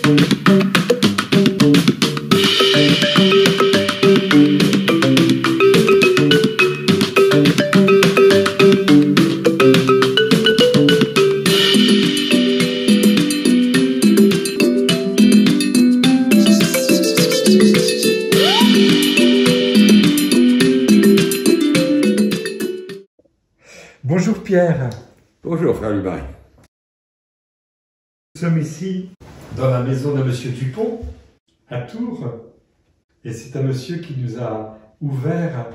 Bonjour Pierre. Bonjour frère Lubain. Nous sommes ici dans la maison de Monsieur Dupont, à Tours. Et c'est un monsieur qui nous a ouvert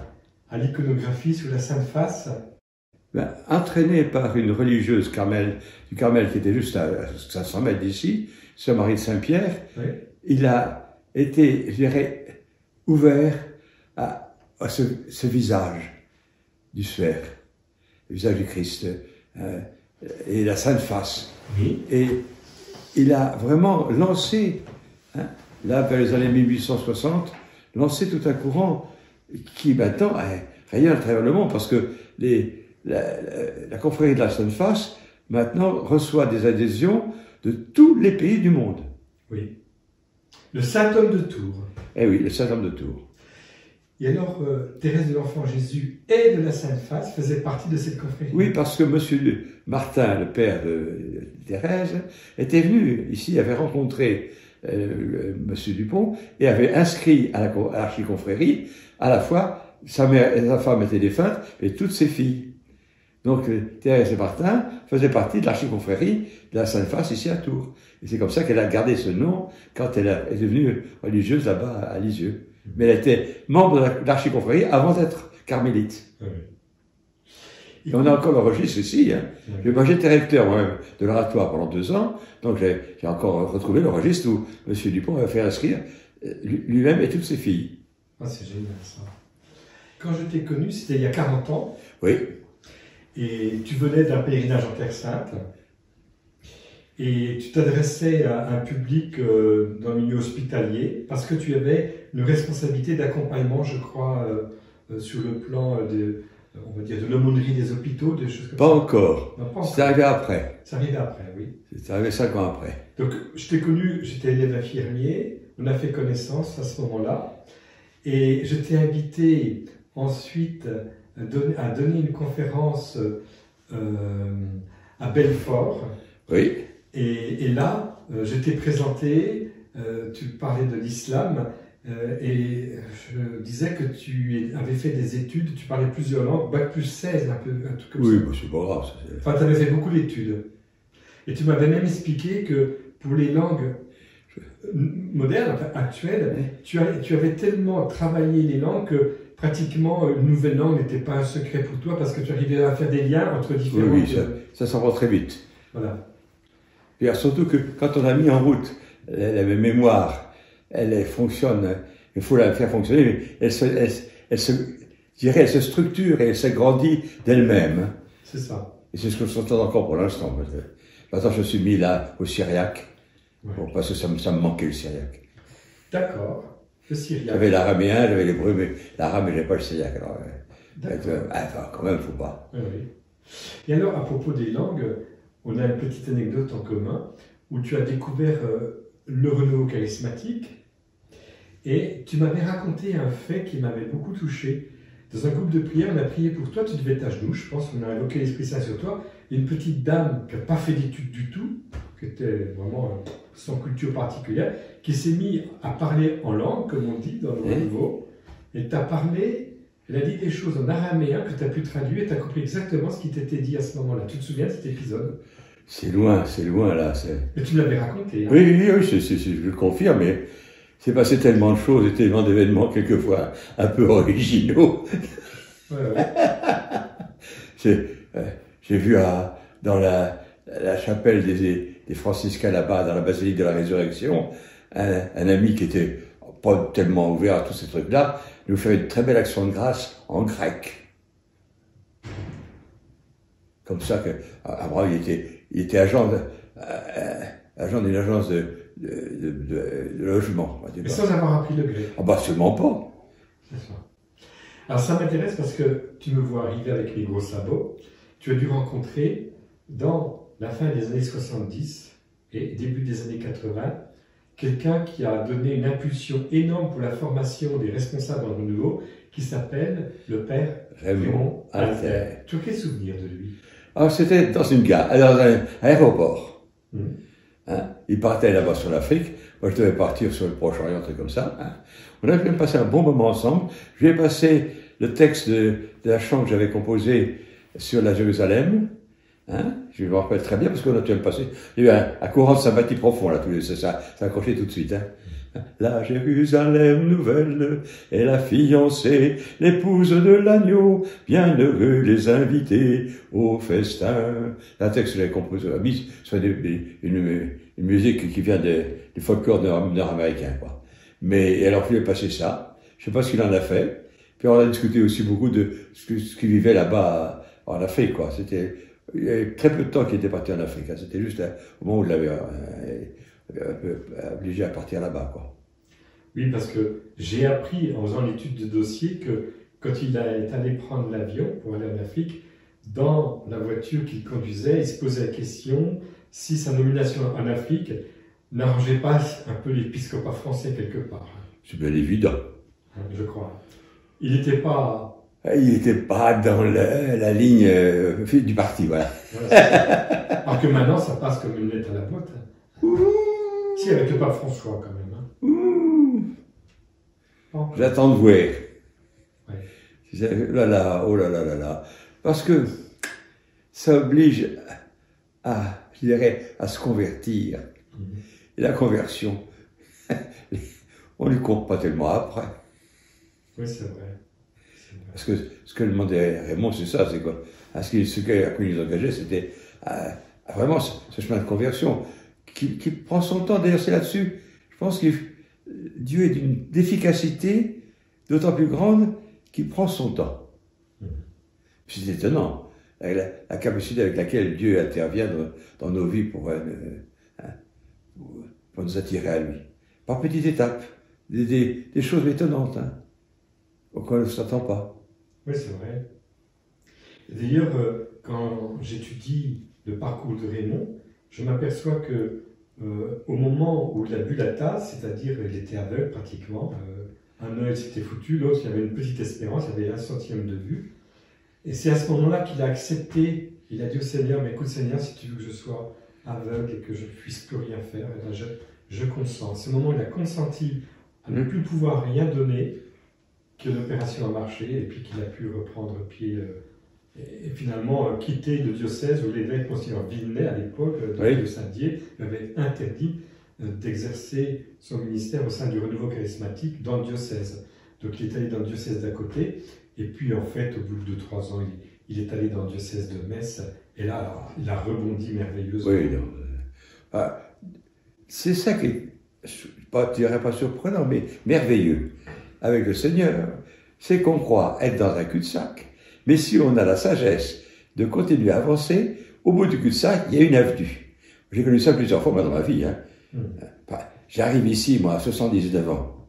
à l'iconographie sous la Sainte Face. Entraîné par une religieuse du Carmel qui était juste à 500 mètres d'ici, Sœur Marie de Saint-Pierre, oui. Il a été, je dirais, ouvert à ce visage du sphère, le visage du Christ et la Sainte Face. Oui. Et il a vraiment lancé, là vers les années 1860, lancé tout un courant qui maintenant rayonne à travers le monde, parce que la confrérie de la Sainte Face maintenant reçoit des adhésions de tous les pays du monde. Oui. Le Saint Homme de Tours. Eh oui, le Saint Homme de Tours. Et alors, Thérèse de l'Enfant Jésus et de la Sainte Face faisaient partie de cette confrérie. Oui, parce que Monsieur Martin, le père de Thérèse, était venu ici, avait rencontré Monsieur Dupont et avait inscrit à l'archiconfrérie à la fois sa femme était défunte et toutes ses filles. Donc Thérèse et Martin faisaient partie de l'archiconfrérie de la Sainte Face ici à Tours. Et c'est comme ça qu'elle a gardé ce nom quand elle est devenue religieuse là-bas à Lisieux. Mais elle était membre de l'archiconfrérie avant d'être carmélite. Oui. Et on a encore le registre ici. Hein. Oui. Moi j'étais recteur moi-même de l'oratoire pendant 2 ans, donc j'ai encore retrouvé le registre où M. Dupont avait fait inscrire lui-même et toutes ses filles. Ah, c'est génial ça. Quand je t'ai connu, c'était il y a 40 ans. Oui. Et tu venais d'un pèlerinage en Terre Sainte. Et tu t'adressais à un public dans le milieu hospitalier parce que tu avais une responsabilité d'accompagnement, je crois, sur le plan on va dire, de l'aumônerie des hôpitaux, des choses comme ça. Non, pas encore. C'est arrivé après. C'est arrivé après, oui. C'est arrivé 5 ans après. Donc, je t'ai connu, j'étais élève infirmier, on a fait connaissance à ce moment-là. Et je t'ai invité ensuite à donner une conférence à Belfort. Oui. Et là, je t'ai présenté, tu parlais de l'islam, et je disais que tu avais fait des études, tu parlais plusieurs langues, bac plus 16, un truc comme ça. Oui, c'est pas grave. Enfin, tu avais fait beaucoup d'études. Et tu m'avais même expliqué que pour les langues modernes, actuelles, tu avais tellement travaillé les langues que pratiquement une nouvelle langue n'était pas un secret pour toi parce que tu arrivais à faire des liens entre différentes... Oui, ça s'en va très vite. Voilà. Et surtout que quand on a mis en route la mémoire, elle fonctionne, il faut la faire fonctionner, mais elle se structure et elle se grandit d'elle-même. C'est ça. Et c'est ce que je s'entend encore pour l'instant. Maintenant, je suis mis là au syriaque, bon, parce que ça me manquait le syriaque. D'accord, le syriaque. J'avais l'araméen, j'avais l'hébreu, mais l'arabe, j'avais pas le syriaque. Alors, enfin, quand même, faut pas. Oui. Et alors, à propos des langues, on a une petite anecdote en commun où tu as découvert le renouveau charismatique et tu m'avais raconté un fait qui m'avait beaucoup touché. Dans un groupe de prière, on a prié pour toi, tu devais être à genoux, je pense, on a invoqué l'Esprit Saint sur toi. Une petite dame qui n'a pas fait d'études du tout, qui était vraiment sans culture particulière, qui s'est mise à parler en langue, comme on dit dans le renouveau, et t'as parlé. Elle a dit des choses en araméen que tu as pu traduire et tu as compris exactement ce qui t'était dit à ce moment-là. Tu te souviens de cet épisode? C'est loin là. Mais tu me l'avais raconté. Hein. Oui, je le confirme, mais c'est passé tellement de choses et tellement d'événements, quelquefois un peu originaux. Ouais. J'ai vu dans la chapelle des franciscains là-bas, dans la basilique de la Résurrection, un ami qui était pas tellement ouvert à tous ces trucs-là, nous faire une très belle action de grâce en grec. Comme ça que Abraham, il était agent d'une agence de logement. Mais sans avoir appris le grec. Ah bah absolument pas. C'est ça. Alors ça m'intéresse parce que tu me vois arriver avec les gros sabots. Tu as dû rencontrer dans la fin des années 70 et début des années 80 quelqu'un qui a donné une impulsion énorme pour la formation des responsables dans le renouveau, qui s'appelle le père Raymond Alter. Tu as quel souvenir de lui? Alors, c'était dans une gare, dans un aéroport. Mmh. Hein? Il partait là-bas sur l'Afrique. Moi, je devais partir sur le Proche-Orient, un truc comme ça. Hein? On a même passé un bon moment ensemble. Je lui ai passé le texte de la chant que j'avais composé sur la Jérusalem. Hein? Je me rappelle très bien parce qu'on a tout passé. Il y a eu un courant de sympathie profond là, tous les, ça a accroché tout de suite. Hein? La Jérusalem nouvelle est la fiancée, l'épouse de l'agneau, bienheureux les invités au festin. Un texte que j'avais composé à Miss, c'est une musique qui vient du folklore nord-américain, quoi. Mais alors, je lui ai passé ça. Je sais pas ce qu'il en a fait. Puis on a discuté aussi beaucoup de ce qu'il vivait là-bas en Afrique, quoi. Il y avait très peu de temps qu'il était parti en Afrique. Hein. C'était juste au moment où il l'avait un peu obligé à partir là-bas, quoi. Oui, parce que j'ai appris en faisant l'étude de dossier que quand il est allé prendre l'avion pour aller en Afrique, dans la voiture qu'il conduisait, il se posait la question si sa nomination en Afrique n'arrangeait pas un peu l'épiscopat français quelque part. C'est bien évident. Je crois. Il n'était pas... Il n'était pas dans la ligne du parti, voilà. Alors que maintenant, ça passe comme une lettre à la boîte. Si, avec le pape François, quand même. Bon. J'attends de voir. Ouais. Là, là, oh là là là là. Parce que ça oblige je dirais, à se convertir. Et la conversion, on ne lui compte pas tellement après. Oui, c'est vrai. Parce que ce que demandait Raymond, c'est ça, c'est quoi? Ce qu'à quoi il nous engageait, c'était vraiment ce chemin de conversion qui prend son temps. D'ailleurs, c'est là-dessus, je pense que Dieu est d'une efficacité d'autant plus grande qu'il prend son temps. C'est étonnant, la capacité avec laquelle Dieu intervient dans nos vies pour nous attirer à lui. Par petites étapes, des choses étonnantes, hein, auxquelles on ne s'attend pas. Oui, c'est vrai. D'ailleurs, quand j'étudie le parcours de Raymond, je m'aperçois que au moment où il a bu la tasse, c'est-à-dire il était aveugle pratiquement, un œil s'était foutu, l'autre il avait une petite espérance, il avait 1/100 de vue. Et c'est à ce moment-là qu'il a accepté, il a dit au Seigneur, mais écoute Seigneur, si tu veux que je sois aveugle et que je ne puisse plus rien faire, et ben je consens. C'est le moment où il a consenti à ne plus pouvoir rien donner, que l'opération a marché et puis qu'il a pu reprendre pied et finalement quitter le diocèse où l'évêque Monseigneur Villeneuve à l'époque de Saint-Dié avait interdit d'exercer son ministère au sein du renouveau charismatique dans le diocèse. Donc il est allé dans le diocèse d'à côté et puis en fait au bout de 2-3 ans il est allé dans le diocèse de Metz et là alors, il a rebondi merveilleusement. Oui, c'est ça qui est, je dirais pas surprenant, mais merveilleux avec le Seigneur, c'est qu'on croit être dans un cul-de-sac, mais si on a la sagesse de continuer à avancer, au bout du cul-de-sac, il y a une avenue. J'ai connu ça plusieurs fois moi, dans ma vie. Hein. J'arrive ici, moi, à 79 ans.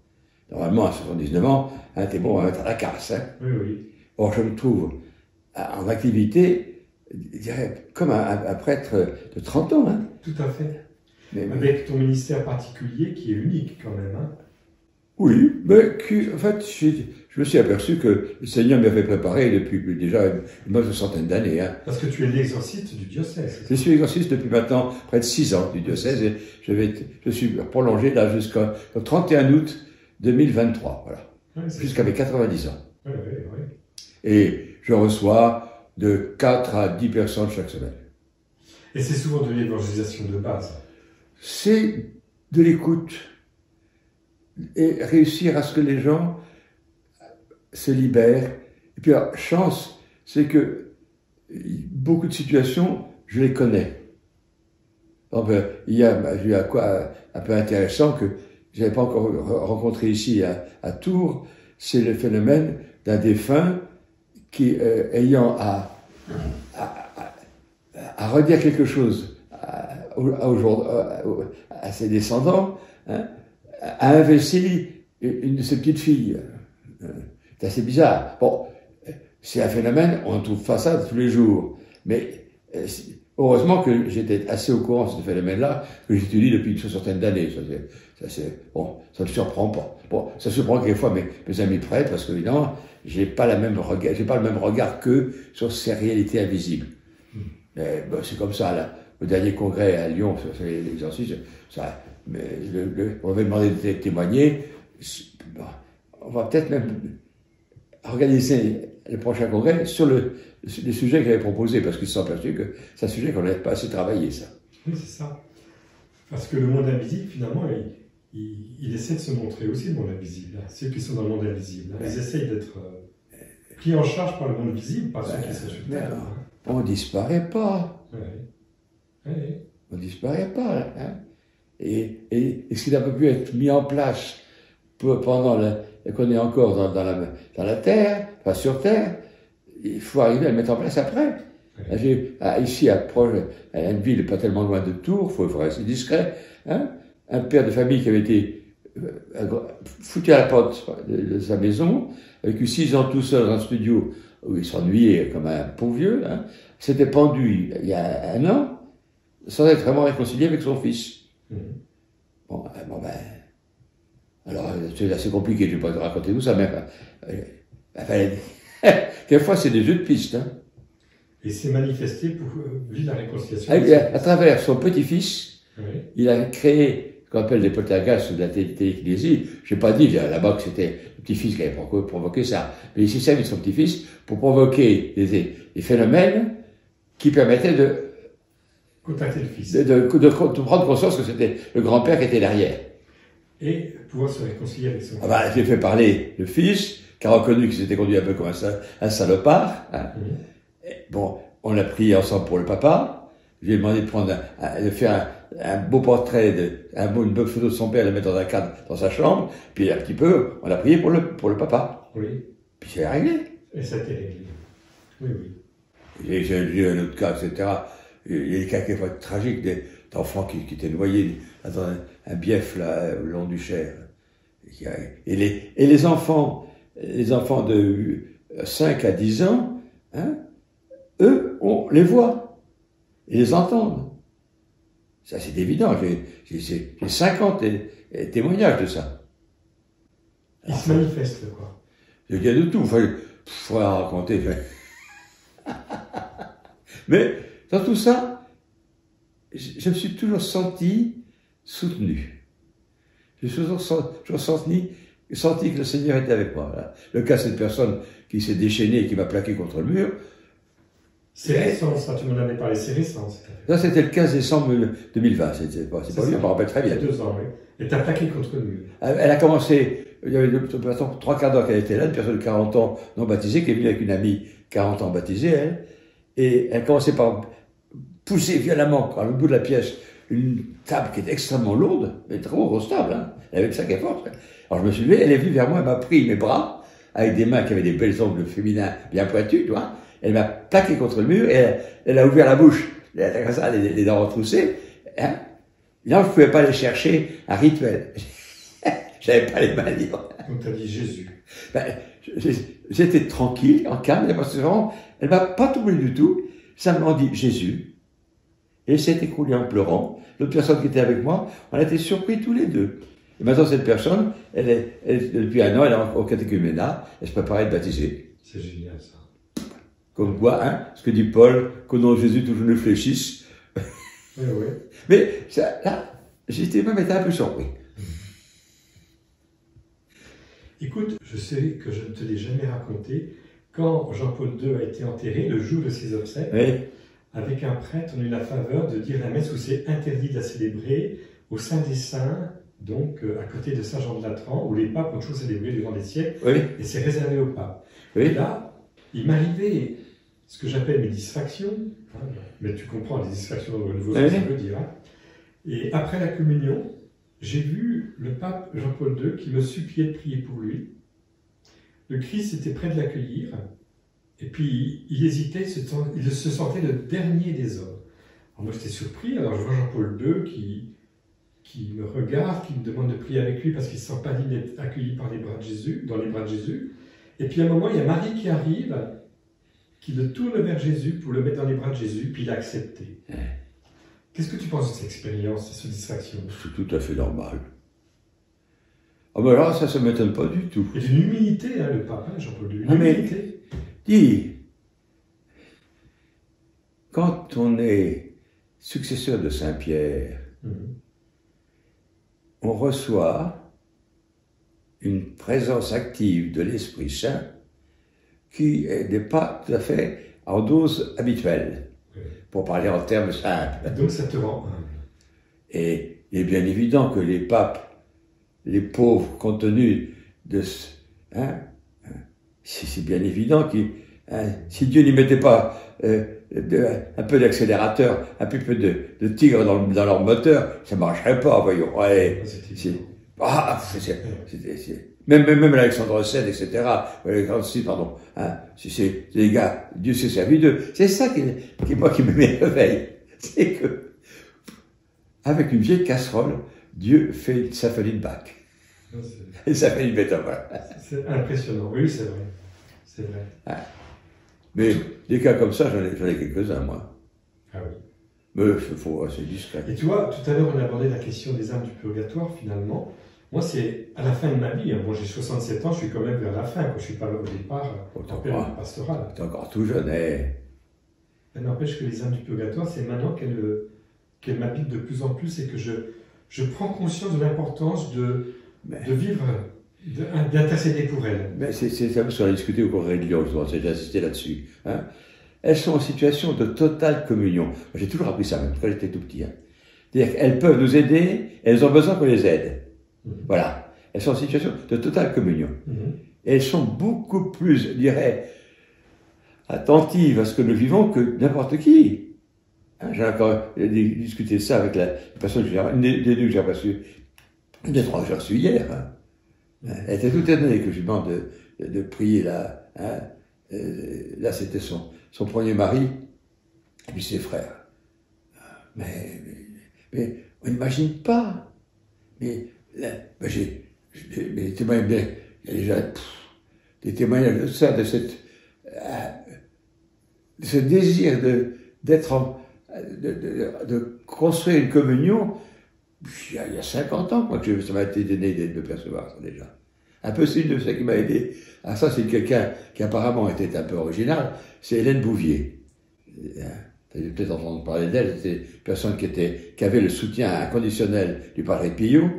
Normalement, à 79 ans, hein, t'es bon à mettre à la casse. Hein. Oui, oui. Or, je me trouve en activité, je dirais, comme un prêtre de 30 ans. Hein. Tout à fait. Avec ton ministère particulier qui est unique quand même. Hein. Oui, mais en fait, je me suis aperçu que le Seigneur m'avait préparé depuis déjà une bonne centaine d'années. Hein. Parce que tu es l'exorciste du diocèse. Je suis exorciste depuis maintenant près de 6 ans du diocèse et je suis prolongé là jusqu'au 31 août 2023, voilà. Ouais, jusqu'à mes 90 ans. Oui, oui, oui. Et je reçois de 4 à 10 personnes chaque semaine. Et c'est souvent de l'évangélisation de base. C'est de l'écoute. Et réussir à ce que les gens se libèrent. Et puis, la chance, c'est que beaucoup de situations, je les connais. Donc, il y a quoi un peu intéressant que je n'avais pas encore rencontré ici à Tours, c'est le phénomène d'un défunt qui, ayant à redire quelque chose à ses descendants, hein, a investi une de ses petites filles. C'est assez bizarre. Bon, c'est un phénomène, on trouve pas ça tous les jours. Mais heureusement que j'étais assez au courant de ce phénomène-là, que j'étudie depuis une soixantaine d'années. Bon, ça ne surprend pas. Bon, ça surprend quelquefois mes amis prêtres, parce que évidemment, j'ai pas le même regard qu'eux sur ces réalités invisibles. Bon, c'est comme ça, là. Le dernier congrès à Lyon sur l'exorcisme, on m'avait demandé de témoigner. Bon, on va peut-être même organiser le prochain congrès sur les sujets que j'avais proposés, parce qu'ils se sont aperçus que c'est un sujet qu'on n'avait pas assez travaillé, ça. Oui, c'est ça. Parce que le monde invisible, finalement, il essaie de se montrer aussi, le monde invisible. Ceux qui sont dans le monde invisible, ils essayent d'être pris en charge par le monde visible, pas ceux qui sont sur Terre. On ne disparaît pas. Oui. On ne disparaît pas. Hein. Et ce qui n'a pas pu être mis en place pendant qu'on est encore dans la Terre, enfin sur Terre, il faut arriver à le mettre en place après. Oui. Ici, à une ville pas tellement loin de Tours, il faut rester discret, hein, un père de famille qui avait été foutu à la porte de sa maison, avec eu 6 ans tout seul dans un studio où il s'ennuyait comme un pauvre vieux, hein, s'était pendu il y a 1 an, sans être vraiment réconcilié avec son fils. Bon, alors c'est assez compliqué, je ne vais pas te raconter tout ça, mais quelquefois c'est des jeux de piste. Hein. Et c'est manifesté pour vivre la réconciliation. À travers son petit-fils, il a créé ce qu'on appelle des poltergeists ou de la télékinésie. Je n'ai pas dit là-bas que c'était le petit-fils qui avait provoqué ça, mais il s'est servi de son petit-fils pour provoquer des phénomènes qui permettaient de contacter le fils. De prendre conscience que c'était le grand-père qui était derrière. Et pouvoir se réconcilier avec son fils. J'ai fait parler le fils, qui a reconnu qu'il s'était conduit un peu comme un salopard. Hein. Bon, on l'a pris ensemble pour le papa. Je lui ai demandé de faire un beau portrait, une bonne photo de son père, de le mettre dans un cadre dans sa chambre. Puis un petit peu, on l'a prié pour le papa. Oui. Puis c'est réglé. Et ça a été réglé. Oui. J'ai lu un autre cas, etc. Il y a des cas qui étaient tragiques, d'enfants qui étaient noyés dans un bief là, au long du Cher. Et les enfants de 5 à 10 ans, hein, eux, on les voit et les entendent. Ça, c'est évident. J'ai 50 témoignages de ça. Ils se manifestent, quoi. Il y a de tout. Il faut raconter. Mais dans tout ça, je me suis toujours senti soutenu. J'ai toujours senti que le Seigneur était avec moi. Là. Le cas de cette personne qui s'est déchaînée et qui m'a plaqué contre le mur. C'est récent, ça, tu m'en avais parlé, c'est récent. Ça, c'était le 15 décembre 2020, c'est pas lui, je me rappelle très bien. Il y a 2 ans, oui. Et t'as plaqué contre le mur. Elle a commencé, il y avait 3/4 d'heure qu'elle était là, une personne de 40 ans non baptisée, qui est venue avec une amie 40 ans baptisée, elle, et elle commençait par pousser violemment, par le bout de la pièce, une table qui était extrêmement lourde, mais très grosse table, hein. Elle avait une sacrée force. Alors je me suis levé, elle est venue vers moi, elle m'a pris mes bras, avec des mains qui avaient des belles ongles féminins bien pointus, tu vois. Elle m'a plaqué contre le mur et elle a ouvert la bouche. Elle était comme ça, les dents retroussées. Hein. Là, je ne pouvais pas aller chercher un rituel. J'avais pas les mains libres. Donc, tu as dit Jésus. J'étais tranquille, en calme, parce que vraiment, elle m'a pas troublé du tout. Simplement dit Jésus. Et elle s'est écroulée en pleurant. L'autre personne qui était avec moi, on a été surpris tous les deux. Et maintenant, cette personne, depuis 1 an, elle est au catéchuménat, elle se prépare à être baptisée. C'est génial, ça. Comme quoi, hein, ce que dit Paul, qu'au nom de Jésus, toujours ne fléchisse. Oui. Mais ça, là, j'étais même été un peu surpris. Écoute, je sais que je ne te l'ai jamais raconté. Quand Jean-Paul II a été enterré, le jour de ses obsèques, avec un prêtre, on a eu la faveur de dire la messe où c'est interdit de la célébrer au Saint des Saints, donc à côté de Saint-Jean de Latran, où les papes ont toujours célébré durant des siècles, et c'est réservé aux papes. Et là, il m'arrivait ce que j'appelle mes distractions, hein, mais tu comprends les distractions au niveau de ce que ça veut dire. Hein. Et après la communion, j'ai vu le pape Jean-Paul II qui me suppliait de prier pour lui. Le Christ était près de l'accueillir, et puis il hésitait, il se sentait le dernier des hommes. Alors moi j'étais surpris, alors je vois Jean-Paul II qui me regarde, qui me demande de prier avec lui parce qu'il ne se sent pas digne d'être accueilli par les bras de Jésus, dans les bras de Jésus. Et puis à un moment, il y a Marie qui arrive, qui le tourne vers Jésus pour le mettre dans les bras de Jésus, puis il a accepté. Ouais. Qu'est-ce que tu penses de cette expérience, de cette distraction? C'est tout à fait normal. Ah ben là, ça ne m'étonne pas du tout. Il y a une humilité, hein, le pape, hein, Jean-Paul II. Ah, mais- Humilité. Dis, quand on est successeur de Saint-Pierre, Mhm. on reçoit une présence active de l'Esprit Saint qui n'est pas tout à fait en dose habituelle, Ouais. pour parler en termes simples. Donc ça te rend humble. Et il est bien évident que les papes, les pauvres, compte tenu de ce... c'est bien évident que si Dieu n'y mettait pas un peu d'accélérateur, un peu de tigre dans leur moteur, ça ne marcherait pas, voyons. Ouais, même l'Alexandre VII, etc., Alexandre VI, pardon, c'est les gars, Dieu s'est servi d'eux. C'est ça qui moi qui me m'éveille. C'est que, avec une vieille casserole, Dieu fait une symphonie de Bach. Une symphonie de Beethoven, voilà. C'est impressionnant, oui, c'est vrai. C'est vrai. Mais des cas comme ça, j'en ai quelques-uns, moi. Ah oui. Mais il faut assez discret. Et tu vois, tout à l'heure, on a abordé la question des âmes du purgatoire, finalement. Moi, c'est à la fin de ma vie. Hein. Bon, j'ai 67 ans, je suis quand même vers la fin, quoi. Je ne suis pas là au départ en période pastorale. T'es encore tout jeune, hein. Ça n'empêche que les âmes du purgatoire, c'est maintenant qu'elles m'habitent de plus en plus et que je prends conscience de l'importance de vivre, d'intercéder pour elles. Mais c'est ça parce qu'on a discuté au Congrès de Lyon, justement, j'ai insisté là-dessus. Hein. Elles sont en situation de totale communion. J'ai toujours appris ça, même quand j'étais tout petit. Hein. C'est-à-dire qu'elles peuvent nous aider, elles ont besoin qu'on les aide. Voilà. Elles sont en situation de totale communion. Et elles sont beaucoup plus, je dirais, attentives à ce que nous vivons que n'importe qui. Hein, j'ai encore discuté ça avec la personne une des deux que j'ai reçues, une des trois que j'ai reçues hier. Hein. Elle était toute étonnée que je lui demande de prier là. Hein. Là, c'était son premier mari, et puis ses frères. Mais on n'imagine pas. Mais là, j'ai des témoignages, il y a déjà des témoignages de ça, de ce désir de construire une communion. Il y a 50 ans, moi, que ça m'a été donné de percevoir ça déjà. Un peu c'est ça qui m'a aidé. Ah, ça, c'est quelqu'un qui apparemment était un peu original, c'est Hélène Bouvier. Tu as peut-être entendu parler d'elle, c'était une personne qui avait le soutien inconditionnel du Padre Pio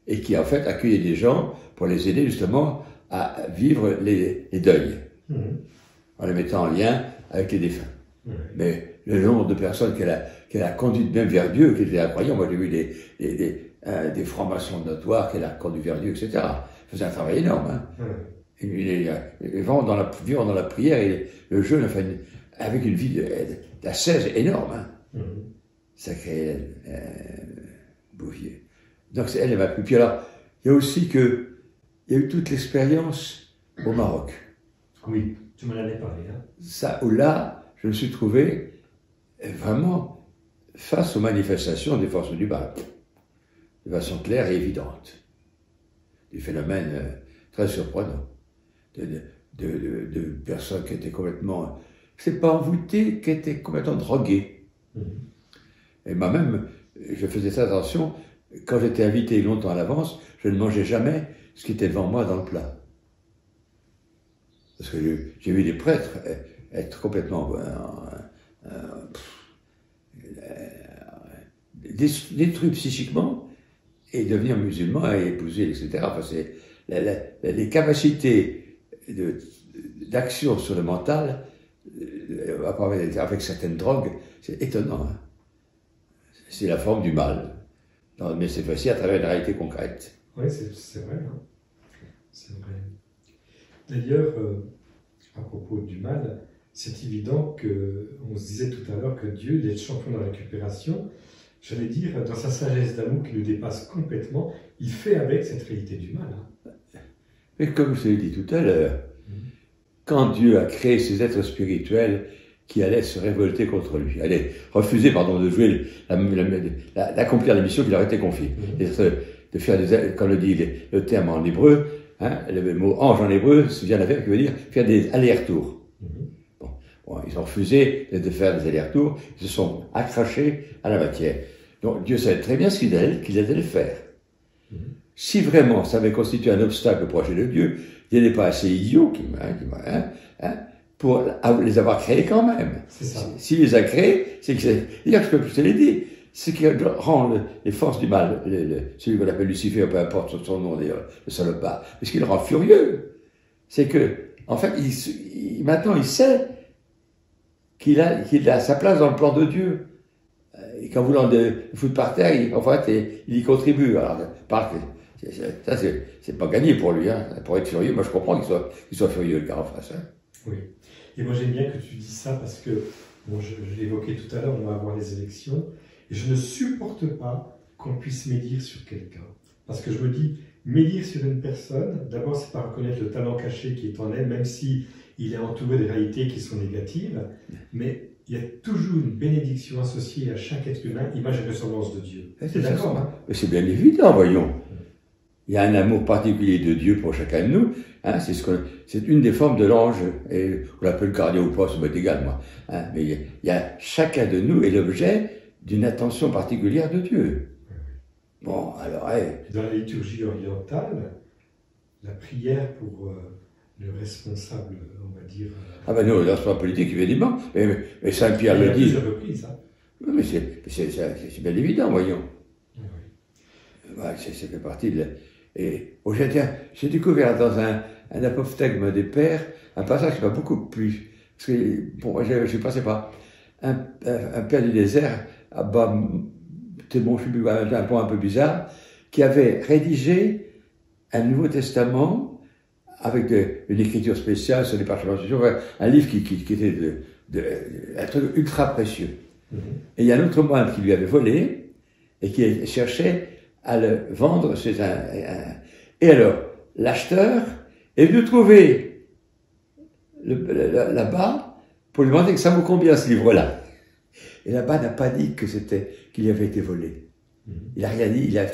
et qui, en fait, accueillait des gens pour les aider justement à vivre les deuils, en les mettant en lien avec les défunts. Mais le nombre de personnes qu'elle a conduites même vers Dieu, qui étaient incroyables, moi j'ai vu des francs-maçons notoires qu'elle a conduits vers Dieu, etc. Elle faisait un travail énorme. Hein. Vivant dans la prière et le jeûne, enfin, avec une vie d'ascèse énorme. Hein. Sacré Bouvier. Donc elle m'a plu. Puis alors, il y a aussi il y a eu toute l'expérience au Maroc. Oui, tu m'en avais parlé. Hein. Ça, où là, je me suis trouvé vraiment face aux manifestations des forces du mal, de façon claire et évidente. Des phénomènes très surprenants, de personnes qui étaient complètement, c'est pas envoûtées, qui étaient complètement droguées. Et moi-même, je faisais très attention, quand j'étais invité longtemps à l'avance, je ne mangeais jamais ce qui était devant moi dans le plat. Parce que j'ai vu des prêtres être complètement détruits psychiquement et devenir musulmans et épouser, etc. Enfin, c'est les capacités d'action sur le mental avec certaines drogues, c'est étonnant. Hein. C'est la forme du mal, mais cette fois-ci à travers une réalité concrète. Oui, c'est vrai. Hein. C'est vrai. D'ailleurs, à propos du mal, c'est évident qu'on se disait tout à l'heure que Dieu, il est le champion de la récupération. J'allais dire, dans sa sagesse d'amour qui nous dépasse complètement, il fait avec cette réalité du mal. Hein. Mais comme je l'ai dit tout à l'heure, quand Dieu a créé ces êtres spirituels qui allaient se révolter contre lui, allaient refuser, de jouer, d'accomplir la mission qui leur était confiée, de faire comme le dit le terme en hébreu, hein, le mot ange en hébreu, vient d'un verbe qui veut dire faire des allers-retours. Bon, Bon, ils ont refusé de faire des allers-retours, ils se sont accrochés à la matière. Donc Dieu savait très bien ce qu'il allait le faire. Si vraiment ça avait constitué un obstacle au projet de Dieu, il n'est pas assez idiot pour les avoir créés quand même. S'il les a créés, c'est que c'est-à-dire que je te l'ai dit, ce qui rend les forces du mal, celui qu'on appelle Lucifer, peu importe son nom d'ailleurs, le salopard, mais ce qui le rend furieux, c'est que, en fait, maintenant il sait qu'il a sa place dans le plan de Dieu. Et qu'en voulant le foutre par terre, il y contribue. Alors, ça, c'est pas gagné pour lui, hein. Pour être furieux, moi je comprends qu'il soit furieux, le gars en face. Hein. Oui. Et moi j'aime bien que tu dis ça parce que, bon, je l'évoquais tout à l'heure, on va avoir les élections, et je ne supporte pas qu'on puisse médire sur quelqu'un. Parce que je me dis, médire sur une personne, d'abord c'est pas reconnaître le talent caché qui est en elle, même si il est entouré de réalités qui sont négatives, mais il y a toujours une bénédiction associée à chaque être humain, image et ressemblance de Dieu. C'est d'accord, hein? C'est bien évident, voyons. Il y a un amour particulier de Dieu pour chacun de nous. Hein, c'est une des formes de l'ange. Et on l'appelle gardien ou pas, ça m'est égal, moi. Hein, mais il y a chacun de nous est l'objet d'une attention particulière de Dieu. Bon, alors... Dans la liturgie orientale, la prière pour le responsable, on va dire... Ah ben non, le responsable politique, évidemment. Mais Saint-Pierre le dit... Reprises, hein. Oui, mais c'est bien évident, voyons. Ouais, ça fait partie de... Et j'ai découvert dans un apophthegme des pères un passage qui m'a beaucoup plu. Parce que, bon, je suis passé par un père du désert, un point un peu bizarre, qui avait rédigé un Nouveau Testament avec une écriture spéciale sur les parchemins, un livre qui était un truc ultra précieux. Et il y a un autre moine qui lui avait volé et qui cherchait à le vendre chez Et alors, l'acheteur est venu trouver là-bas pour lui demander que ça vaut combien ce livre-là. Et là-bas n'a pas dit qu'il avait été volé. Il n'a rien dit, il a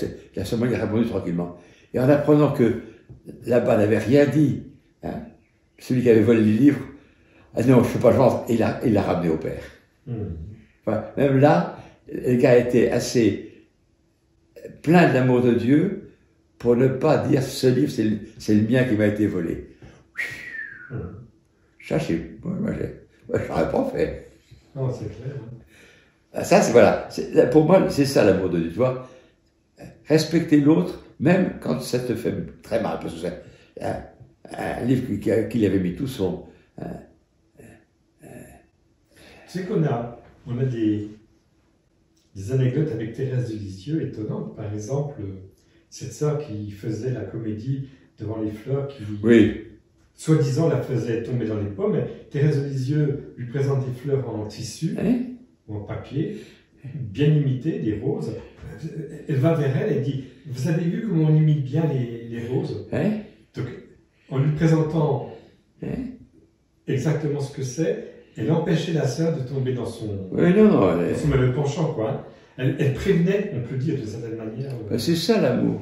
seulement répondu tranquillement. Et en apprenant que là-bas n'avait rien dit, hein, celui qui avait volé le livre, ah non, je ne peux pas le vendre, et il l'a ramené au père. Enfin, même là, le gars était assez plein de l'amour de Dieu pour ne pas dire ce livre, c'est le mien qui m'a été volé. Ça, moi, j'aurais pas fait. Non, c'est clair. Hein. Ça, voilà. Pour moi, c'est ça l'amour de Dieu, tu vois. Respecter l'autre, même quand ça te fait très mal, parce que c'est un livre qu'il avait mis tout son... Tu sais qu'on a des anecdotes avec Thérèse de Lisieux étonnantes. Par exemple, cette sœur qui faisait la comédie devant les fleurs, qui, soi-disant, la faisait tomber dans les pommes. Thérèse de Lisieux lui présente des fleurs en tissu ou en papier, bien imitées, des roses. Elle va vers elle et dit « Vous avez vu comment on imite bien les roses ?» Donc, en lui présentant exactement ce que c'est, elle empêchait la sœur de tomber dans son mauvais penchant, quoi. Elle prévenait, on peut dire de certaine manière. C'est ça l'amour.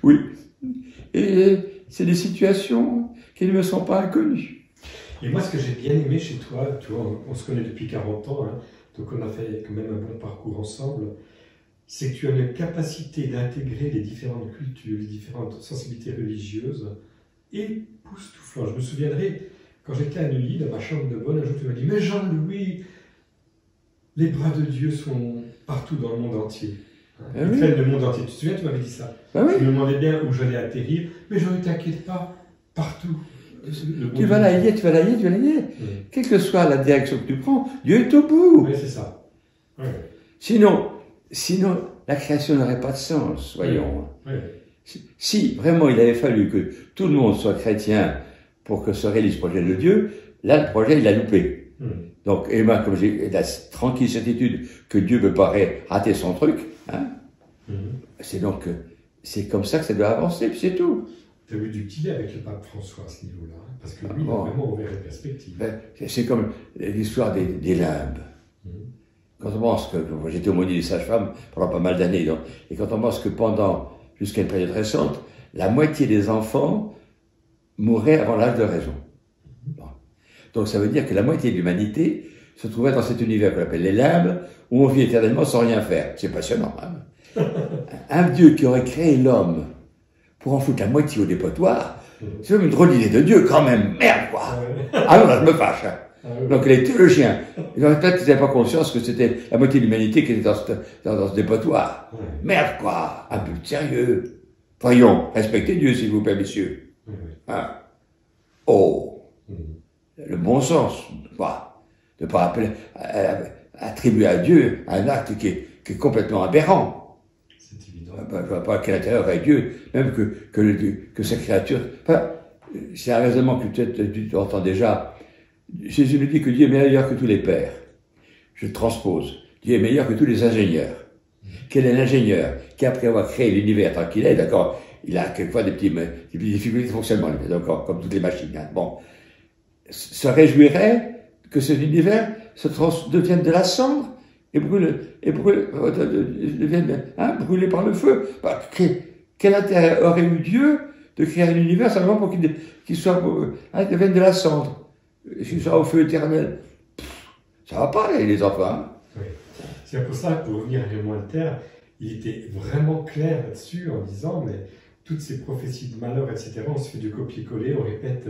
Oui. Et c'est des situations qui ne me sont pas inconnues. Et moi, ce que j'ai bien aimé chez toi, tu vois, on se connaît depuis 40 ans, hein, donc on a fait quand même un bon parcours ensemble, c'est que tu as une capacité d'intégrer les différentes cultures, les différentes sensibilités religieuses, époustouflant. Je me souviendrai, quand j'étais à Neuilly, dans ma chambre de bonne, un jour tu m'as dit « Mais Jean-Louis, les bras de Dieu sont partout dans le monde entier. » Ils traînent le monde entier. Tu te souviens, tu m'avais dit ça. Je me demandais bien où j'allais atterrir, mais je ne t'inquiète pas, partout. Tu vas la lier. Quelle que soit la direction que tu prends, Dieu est au bout. Oui, c'est ça. Sinon, la création n'aurait pas de sens, voyons. Si vraiment il avait fallu que tout le monde soit chrétien pour que se réalise le projet de Dieu, là, le projet, il a loupé. Donc, et moi, comme j'ai la tranquille certitude que Dieu ne peut pas rater son truc, hein, c'est comme ça que ça doit avancer, puis c'est tout. Tu as eu du petit lait avec le pape François à ce niveau-là, hein, parce que lui, il a vraiment ouvert les perspectives. C'est comme l'histoire des limbes. Quand on pense que, j'étais aumônier des sages-femmes pendant pas mal d'années, et quand on pense que jusqu'à une période récente, la moitié des enfants mouraient avant l'âge de raison. Bon. Donc ça veut dire que la moitié de l'humanité se trouvait dans cet univers qu'on appelle les limbes, où on vit éternellement sans rien faire. C'est passionnant, hein. Un Dieu qui aurait créé l'homme pour en foutre la moitié au dépotoir, c'est même une drôle d'idée de Dieu, quand même. Merde, quoi. Ah non, là, je me fâche. Hein. Donc les théologiens, peut-être qu'ils n'avaient pas conscience que c'était la moitié de l'humanité qui était dans ce dépotoir. Merde, quoi. Un peu sérieux. Voyons, respectez Dieu, s'il vous plaît, messieurs. Hein? Oh. Le bon sens, quoi. De ne pas attribuer à Dieu un acte qui est complètement aberrant. C'est évident. Je ne vois pas quel intérêt aurait Dieu, même que sa créature. Enfin, c'est un raisonnement que tu entends déjà. Jésus nous dit que Dieu est meilleur que tous les pères. Je transpose. Dieu est meilleur que tous les ingénieurs. Quel est l'ingénieur qui, après avoir créé l'univers tant qu'il est, d'accord, il a quelquefois des petites difficultés de fonctionnement, d'accord, comme toutes les machines. Hein, bon, se réjouirait que cet univers devienne de la cendre et devienne brûlé par le feu. Bah, quel intérêt aurait eu Dieu de créer un univers simplement pour qu'il devienne de la cendre? Si ça au feu éternel, ça va pas, les enfants. Hein. Oui. C'est pour ça que, pour revenir à Raymond Alter, il était vraiment clair là-dessus en disant, mais toutes ces prophéties de malheur, etc., on se fait du copier-coller, on répète,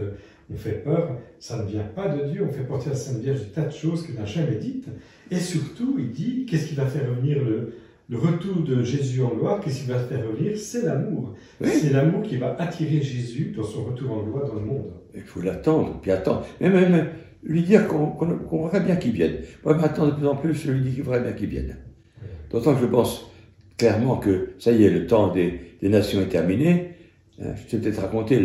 on fait peur, ça ne vient pas de Dieu, on fait porter à la Sainte Vierge des tas de choses que n'a jamais dites. Et surtout, il dit, qu'est-ce qui va faire revenir le retour de Jésus en gloire? Qu'est-ce qui va faire revenir? C'est l'amour. Oui. C'est l'amour qui va attirer Jésus dans son retour en gloire dans le monde. Il faut l'attendre, puis attendre. Même lui dire qu'on voudrait bien qu'il vienne. Moi, maintenant, de plus en plus, je lui dis qu'il voudrait bien qu'il vienne. D'autant que je pense clairement que, ça y est, le temps des nations est terminé. Je t'ai peut-être raconté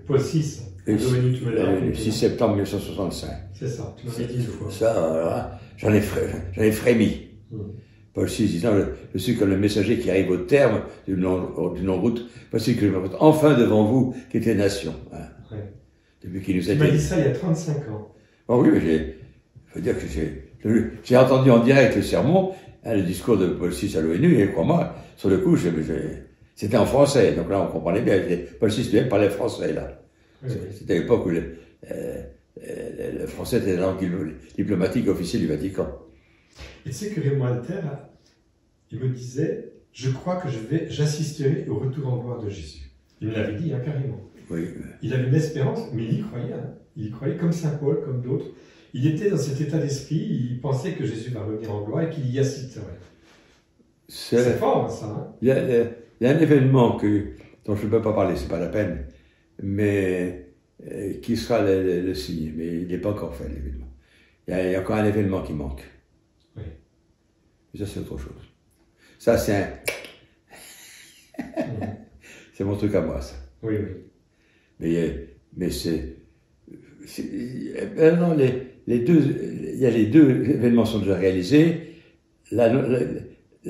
Paul VI. Le 6 septembre 1965. C'est ça, tu m'avais dit une fois. Ça, j'en ai frémi. Paul VI disant, je suis comme le messager qui arrive au terme d'une longue-route, voici que je me retrouve enfin devant vous, qui êtes les nations. Hein. Ouais. Depuis qu'il nous a dit. Tu m'as dit ça il y a 35 ans. Oh oui, mais faut dire que j'ai entendu en direct le sermon, hein, le discours de Paul VI à l'ONU, et crois-moi, sur le coup, c'était en français, donc là on comprenait bien, Paul VI lui-même parlait français, là. Oui. C'était à l'époque où le français était la langue diplomatique officielle du Vatican. Et tu sais que Raymond Alter, il me disait, je crois que j'assisterai au retour en gloire de Jésus. Il me l'avait dit, hein, carrément. Oui. Il avait une espérance, mais il y croyait. Hein. Il y croyait comme Saint Paul, comme d'autres. Il était dans cet état d'esprit, il pensait que Jésus va revenir en gloire et qu'il y assisterait. C'est fort, ça. Hein. Il y a un événement dont je ne peux pas parler, c'est pas la peine, mais qui sera le signe, mais il n'est pas encore fait, l'événement. Il y a encore un événement qui manque. Oui. Mais ça, c'est autre chose. Ça, c'est c'est mon truc à moi, ça. Oui, oui. Mais non, il y a les deux événements sont déjà réalisés. La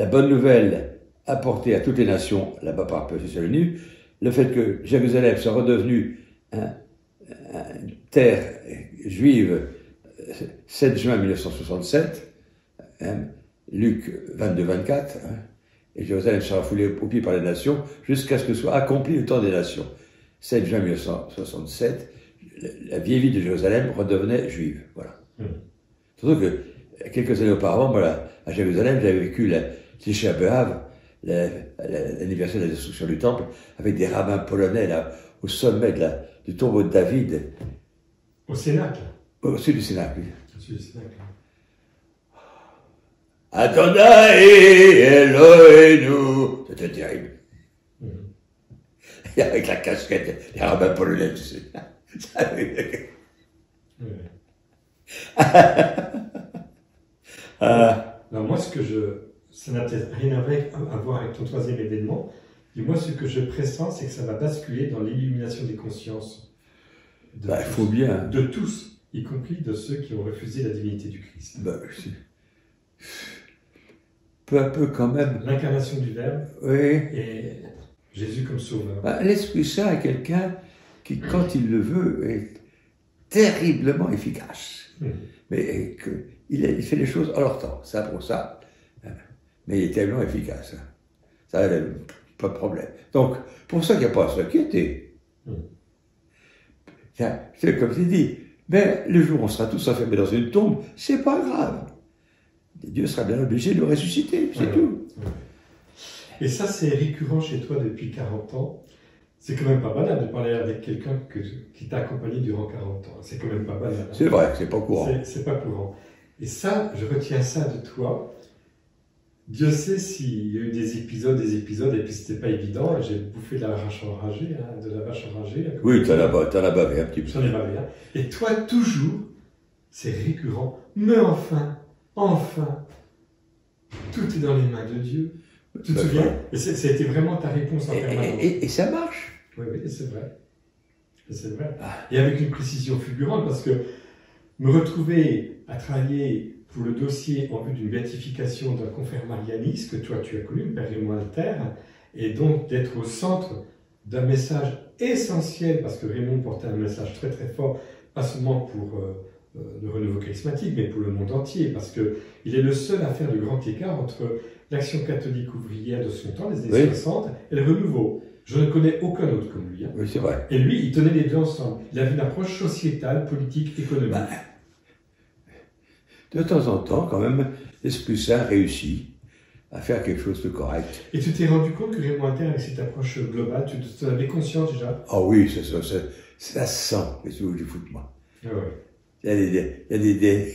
bonne nouvelle apportée à toutes les nations, là-bas par l'ONU, le fait que Jérusalem soit redevenue une terre juive 7 juin 1967, hein, Luc 22-24, hein, et Jérusalem sera foulée aux pieds par les nations jusqu'à ce que soit accompli le temps des nations. 7 juin 1967, la vieille ville de Jérusalem redevenait juive. Voilà. Surtout que quelques années auparavant, voilà, à Jérusalem, j'avais vécu Tisha B'Av, l'anniversaire de la destruction du temple, avec des rabbins polonais là, au sommet du tombeau de David. Au Cénacle. Au sud du Cénacle, oui. Au sud du Cénacle. Adonai Eloheinu. C'était terrible. Et avec la casquette, les rabbins polonais, tu sais. Alors moi, ça n'a peut-être rien à voir avec ton troisième événement, mais moi, ce que je pressens, c'est que ça va basculer dans l'illumination des consciences. Il faut bien. De tous, y compris de ceux qui ont refusé la divinité du Christ. Peu à peu quand même. L'incarnation du Verbe. Oui. Et Jésus comme sauveur. L'Esprit Saint est quelqu'un qui, quand il le veut, est terriblement efficace. Mais il fait les choses à leur temps, ça pour ça. Mais il est tellement efficace. Ça, pas de problème. Donc, pour ça qu'il n'y a pas à s'inquiéter. C'est comme tu dis, mais le jour où on sera tous enfermés dans une tombe, c'est pas grave. Dieu sera bien obligé de nous ressusciter, c'est tout. Et ça, c'est récurrent chez toi depuis 40 ans. C'est quand même pas banal de parler avec quelqu'un qui t'a accompagné durant 40 ans. C'est quand même pas banal. C'est vrai, c'est pas courant. C'est pas courant. Et ça, je retiens ça de toi. Dieu sait s'il y a eu des épisodes, et puis c'était pas évident. J'ai bouffé de la vache enragée, Oui, t'en as bavé un petit peu. J'en ai bavé, hein. Et toi, toujours, c'est récurrent. Mais enfin, tout est dans les mains de Dieu. Tu te souviens? Et ça a été vraiment ta réponse en permanence. Et ça marche. Oui, c'est vrai. C'est vrai. Et avec une précision fulgurante, parce que me retrouver à travailler pour le dossier en vue d'une béatification d'un confrère marianiste que toi tu as connu, le Père Raymond Alter, et donc d'être au centre d'un message essentiel, parce que Raymond portait un message très très fort, pas seulement pour le renouveau charismatique, mais pour le monde entier, parce qu'il est le seul à faire le grand écart entre l'action catholique ouvrière de son temps, les années 60, et le renouveau. Je ne connais aucun autre comme lui. Hein. Oui, c'est vrai. Et lui, il tenait les deux ensemble. Il avait une approche sociétale, politique, économique. De temps en temps, quand même, l'Esprit Saint réussit à faire quelque chose de correct. Et tu t'es rendu compte que Raymond Alter, avec cette approche globale, tu en avais conscience déjà? Ah oui, ça sent, qu'est-ce que tu fous de moi? Ah ouais. Il y a des...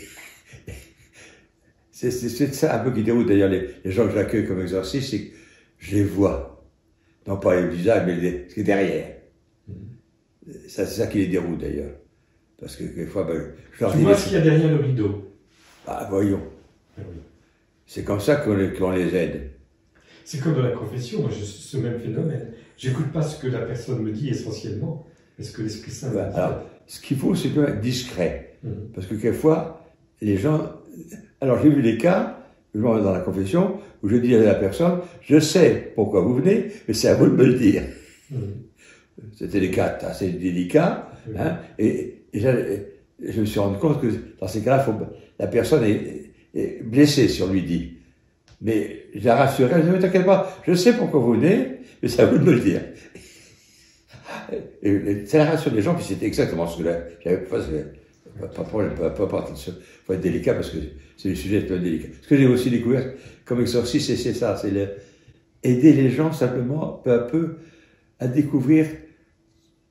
C'est ça un peu qui déroute d'ailleurs les gens que j'accueille comme exorcistes, c'est que je les vois. Non pas le visage, mais ce qui est derrière. C'est ça qui les déroute d'ailleurs. Parce que quelquefois, je leur dis... Tu vois ce qu'il y a derrière le rideau? Ah, voyons. Ah oui. C'est comme ça qu'on les aide. C'est comme dans la confession, moi, ce même phénomène. J'écoute pas ce que la personne me dit essentiellement, mais ce que l'Esprit Saint me dit. Alors, ce qu'il faut, c'est être discret. Parce que quelquefois, les gens... Alors, j'ai vu des cas, dans la confession, où je dis à la personne, je sais pourquoi vous venez, mais c'est à vous de me le dire. C'était des cas assez délicats, hein, et je me suis rendu compte que dans ces cas-là, la personne est blessée si on lui dit. Mais je la rassurais, je dis, ne t'inquiète pas, je sais pourquoi vous venez, mais c'est à vous de me le dire. Et ça rassure les gens, puis c'était exactement ce que j'avais pas de problème, peu importe, il faut être délicat parce que c'est le sujet très délicat. Ce que j'ai aussi découvert comme exorciste, c'est ça, c'est aider les gens simplement, peu à peu, à découvrir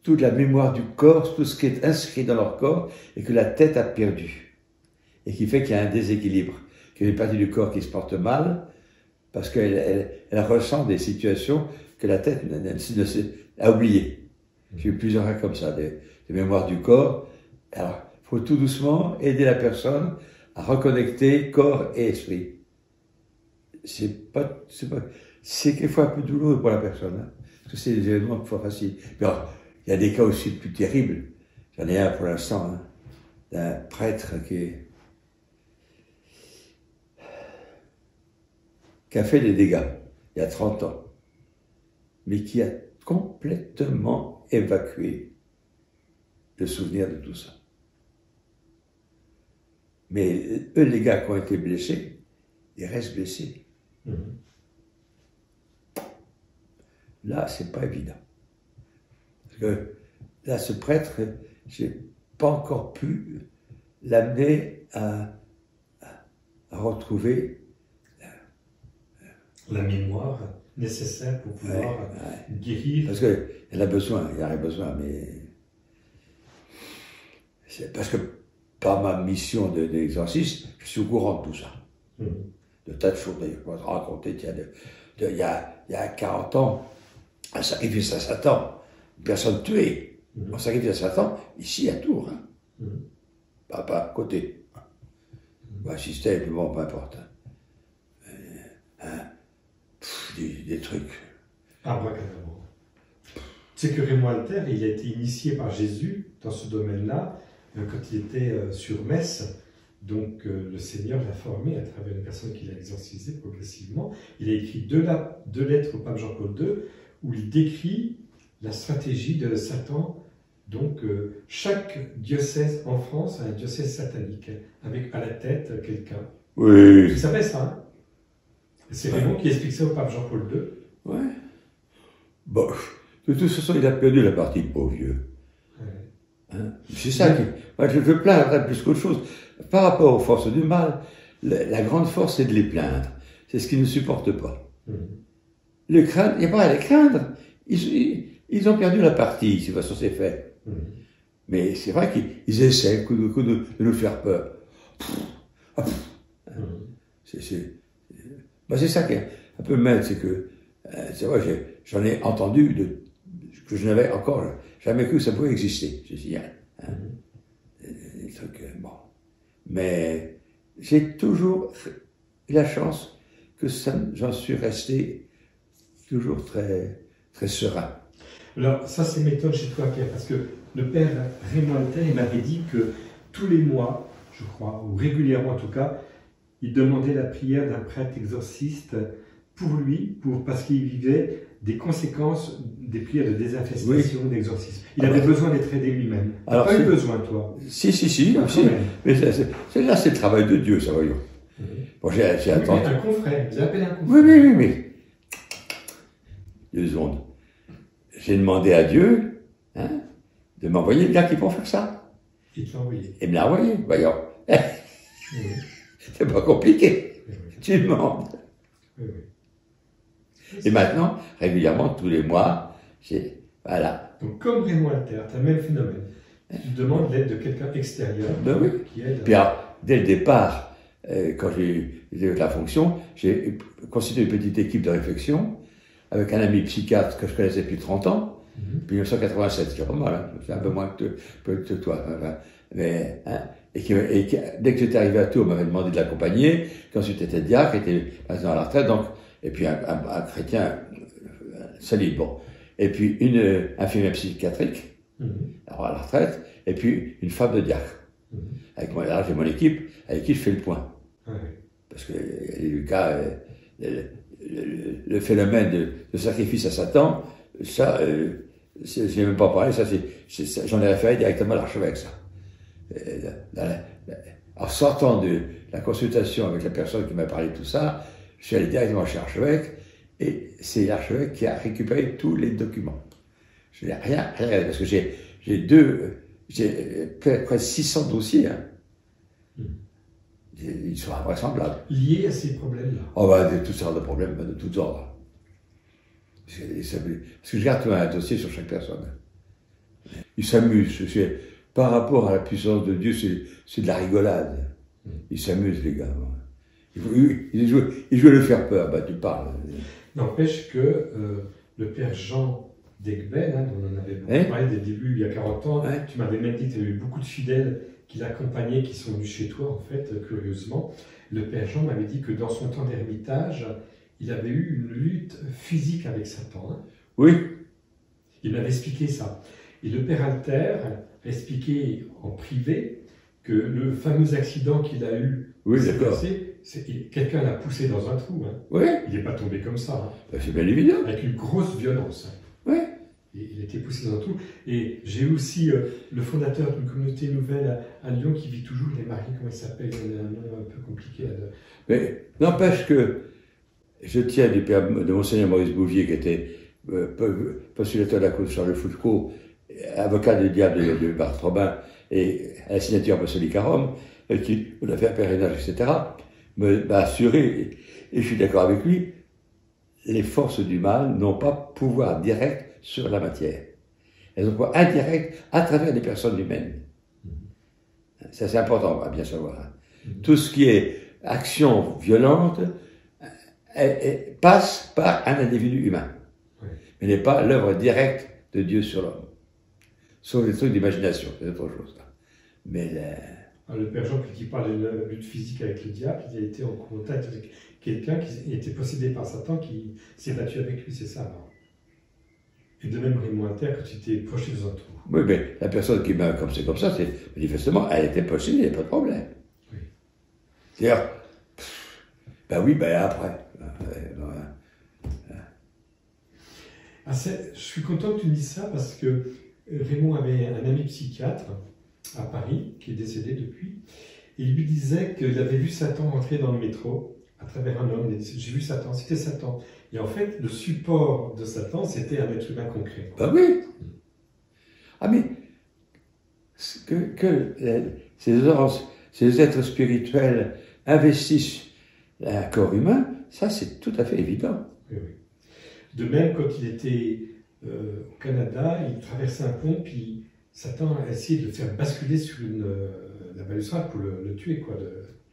toute la mémoire du corps, tout ce qui est inscrit dans leur corps et que la tête a perdu. Et qui fait qu'il y a un déséquilibre, qu'il y a une partie du corps qui se porte mal parce qu'elle ressent des situations que la tête a oubliées. J'ai eu plusieurs cas comme ça, des mémoires du corps. Alors, il faut tout doucement aider la personne à reconnecter corps et esprit. C'est quelquefois un peu douloureux pour la personne, hein, parce que c'est des événements pas faciles. Mais alors, il y a des cas aussi plus terribles. J'en ai un pour l'instant, hein, d'un prêtre qui a fait des dégâts il y a 30 ans, mais qui a complètement évacué le souvenir de tout ça. Mais eux, les gars qui ont été blessés, ils restent blessés. Là, c'est pas évident. Parce que là, ce prêtre, j'ai pas encore pu l'amener à retrouver la mémoire nécessaire pour pouvoir guérir. Parce qu'il a besoin, il en a besoin, mais c'est parce que par ma mission d'exorciste, je suis au courant de tout ça. De tas de choses, d'ailleurs, je vais te raconter, il y a 40 ans, un sacrifice à Satan, une personne tuée, un sacrifice à Satan, ici à Tours, hein. Pas à côté. Ou à Système, bon, peu importe. Des trucs. Abracadabra. Tu sais que Raymond Alter, il a été initié par Jésus dans ce domaine-là, quand il était sur Metz. Donc le Seigneur l'a formé à travers une personne qu'il a exorcisée progressivement. Il a écrit deux lettres au pape Jean-Paul II où il décrit la stratégie de Satan. Donc chaque diocèse en France a un diocèse satanique, avec à la tête quelqu'un. Oui. Ça s'appelle ça, hein? C'est Raymond qui explique ça au pape Jean-Paul II. Ouais. Bon, de toute façon, il a perdu la partie pauvre vieux. Hein? C'est ça qui... Moi, je plaindrais plus qu'autre chose. Par rapport aux forces du mal, la grande force, c'est de les plaindre. C'est ce qu'ils ne supportent pas. Les craindre, il n'y a pas à les craindre. Ils ont perdu la partie, c'est façon c'est fait. Mais c'est vrai qu'ils essaient de nous faire peur. C'est ça qui est un peu mal, c'est que, c'est vrai, j'en ai entendu que je n'avais encore jamais cru que ça pouvait exister, je signale. Hein. Des trucs, bon. Mais j'ai toujours eu la chance que j'en suis resté toujours très, très serein. Alors, ça, c'est méthode chez toi, Pierre, parce que le père Raymond Alter, il m'avait dit que tous les mois, je crois, ou régulièrement en tout cas, il demandait la prière d'un prêtre exorciste pour lui, parce qu'il vivait des conséquences des prières de désinfestation, d'exorcisme. Il avait besoin d'être aidé lui-même. Tu n'as pas eu besoin, toi? Si. Mais là, c'est le travail de Dieu, ça, voyons. Bon, j'ai attendu. Un confrère, vous appelez un confrère. Oui. 2 secondes. J'ai demandé à Dieu de m'envoyer le gars qui peut faire ça. Il te l'a envoyé. Il me l'a envoyé, voyons. C'est pas compliqué. Tu demandes. Et maintenant, régulièrement, tous les mois, voilà. Donc, comme Raymond Alter, tu as le même phénomène. Tu demandes l'aide de quelqu'un extérieur qui aide. Puis alors, dès le départ, quand j'ai eu la fonction, j'ai constitué une petite équipe de réflexion avec un ami psychiatre que je connaissais depuis 30 ans, depuis 1987, c'est pas mal, hein, c'est un peu moins que toi. Mais, et dès que j'étais arrivé à Tours, on m'avait demandé de l'accompagner, qu'ensuite était diacre, était maintenant à la retraite, donc, et puis un chrétien solide, bon. Et puis une infirmière psychiatrique, alors à la retraite, et puis une femme de diacre. Avec moi, là, j'ai mon équipe, avec qui je fais le point. Parce que Lucas, le phénomène de sacrifice à Satan, ça, je n'ai même pas parlé, j'en ai référé directement à l'archevêque, ça. En sortant de la consultation avec la personne qui m'a parlé de tout ça, je suis allé directement chez l'archevêque, et c'est l'archevêque qui a récupéré tous les documents. Je n'ai rien, parce que j'ai presque 600 dossiers, hein. Ils sont invraisemblables. Liés à ces problèmes-là? Oh, de toutes sortes de problèmes, de tous ordres. Parce que je garde un dossier sur chaque personne. Ils s'amusent. Par rapport à la puissance de Dieu, c'est de la rigolade. Ils s'amusent, les gars. Ils jouent à le faire peur, tu parles. N'empêche que le père Jean d'Aiguebel, dont on avait beaucoup parlé dès le début, il y a 40 ans, tu m'avais même dit que tu avais eu beaucoup de fidèles qui l'accompagnaient, qui sont venus chez toi, en fait, curieusement. Le père Jean m'avait dit que dans son temps d'ermitage, il avait eu une lutte physique avec Satan. Oui. Il m'avait expliqué ça. Et le père Alter a expliqué en privé que le fameux accident qu'il a eu, quelqu'un l'a poussé dans un trou. Il n'est pas tombé comme ça. C'est bien évident. Avec une grosse violence. Il a été poussé dans un trou. Et j'ai aussi le fondateur d'une communauté nouvelle à Lyon qui vit toujours, les mariés, comment il s'appelle, il a un nom un peu compliqué. Mais n'empêche que je tiens de Monseigneur Maurice Bouvier, qui était postulateur de la cause Charles-Foucault, avocat du diable de Barthes Robin, et à la signature apostolique à Rome, qui a fait un pèlerinage, etc., m'a assuré, et je suis d'accord avec lui, les forces du mal n'ont pas pouvoir direct sur la matière. Elles ont pouvoir indirect à travers les personnes humaines. Ça, c'est important à bien savoir. Tout ce qui est action violente passe par un individu humain, mais n'est pas l'œuvre directe de Dieu sur l'homme. Sauf des trucs d'imagination, c'est autre chose. Mais le père Jean, qui parle de la lutte physique avec le diable, il a été en contact avec quelqu'un qui était possédé par Satan, qui s'est battu avec lui, c'est ça, alors. Et de même, Raymond Alter, quand tu étais projeté dans un trou. Oui, mais la personne qui m'a comme ça, c'est manifestement, elle était possédée, il n'y a pas de problème. Oui. C'est-à-dire, après. Je suis content que tu me dises ça parce que Raymond avait un ami psychiatre à Paris, qui est décédé depuis, et il lui disait qu'il avait vu Satan rentrer dans le métro à à travers un homme. J'ai vu Satan, c'était Satan. Et en fait, le support de Satan, c'était un être humain concret. Ben oui. Ah mais ces êtres spirituels investissent un corps humain, ça c'est tout à fait évident. Oui, oui. De même, quand il était au Canada, il traversait un pont, puis Satan a essayé de le faire basculer sur la balustrade pour le tuer, quoi,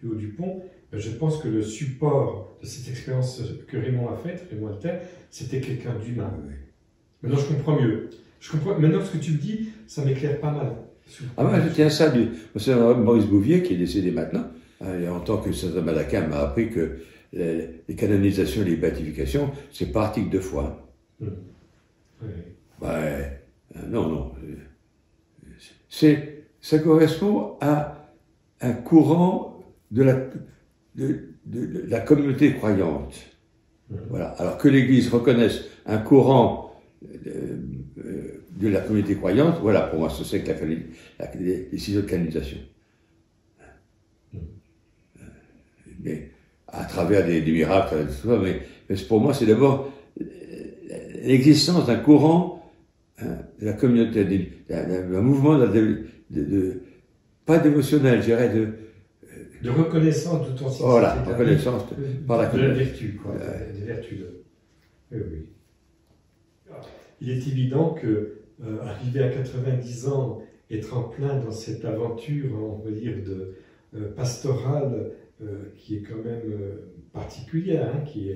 du haut du pont. Je pense que le support de cette expérience que Raymond a faite, Raymond Alter, c'était quelqu'un d'humain. Oui. Maintenant, je comprends mieux. Maintenant, ce que tu me dis, ça m'éclaire pas mal. Ah ben, je tiens ça du Maurice Bouvier, qui est décédé maintenant. En tant que Saint Malachin m'a appris que les canonisations et les béatifications, c'est pas article de foi. Oui. Ben, non. Ça correspond à un courant de la communauté croyante. Voilà. Alors que l'Église reconnaisse un courant de la communauté croyante, voilà, pour moi, c'est que les ciseaux de canonisation. Mais à travers des miracles, tout ça, mais pour moi, c'est d'abord l'existence d'un courant de la communauté, d'un mouvement pas d'émotionnel, je dirais, de reconnaissance d'authenticité. Voilà, reconnaissance par la communauté. De la vertu, quoi, des vertus. Oui, oui. Il est évident que arriver à 90 ans, être en plein dans cette aventure, on va dire, pastorale, qui est quand même particulière, hein, qui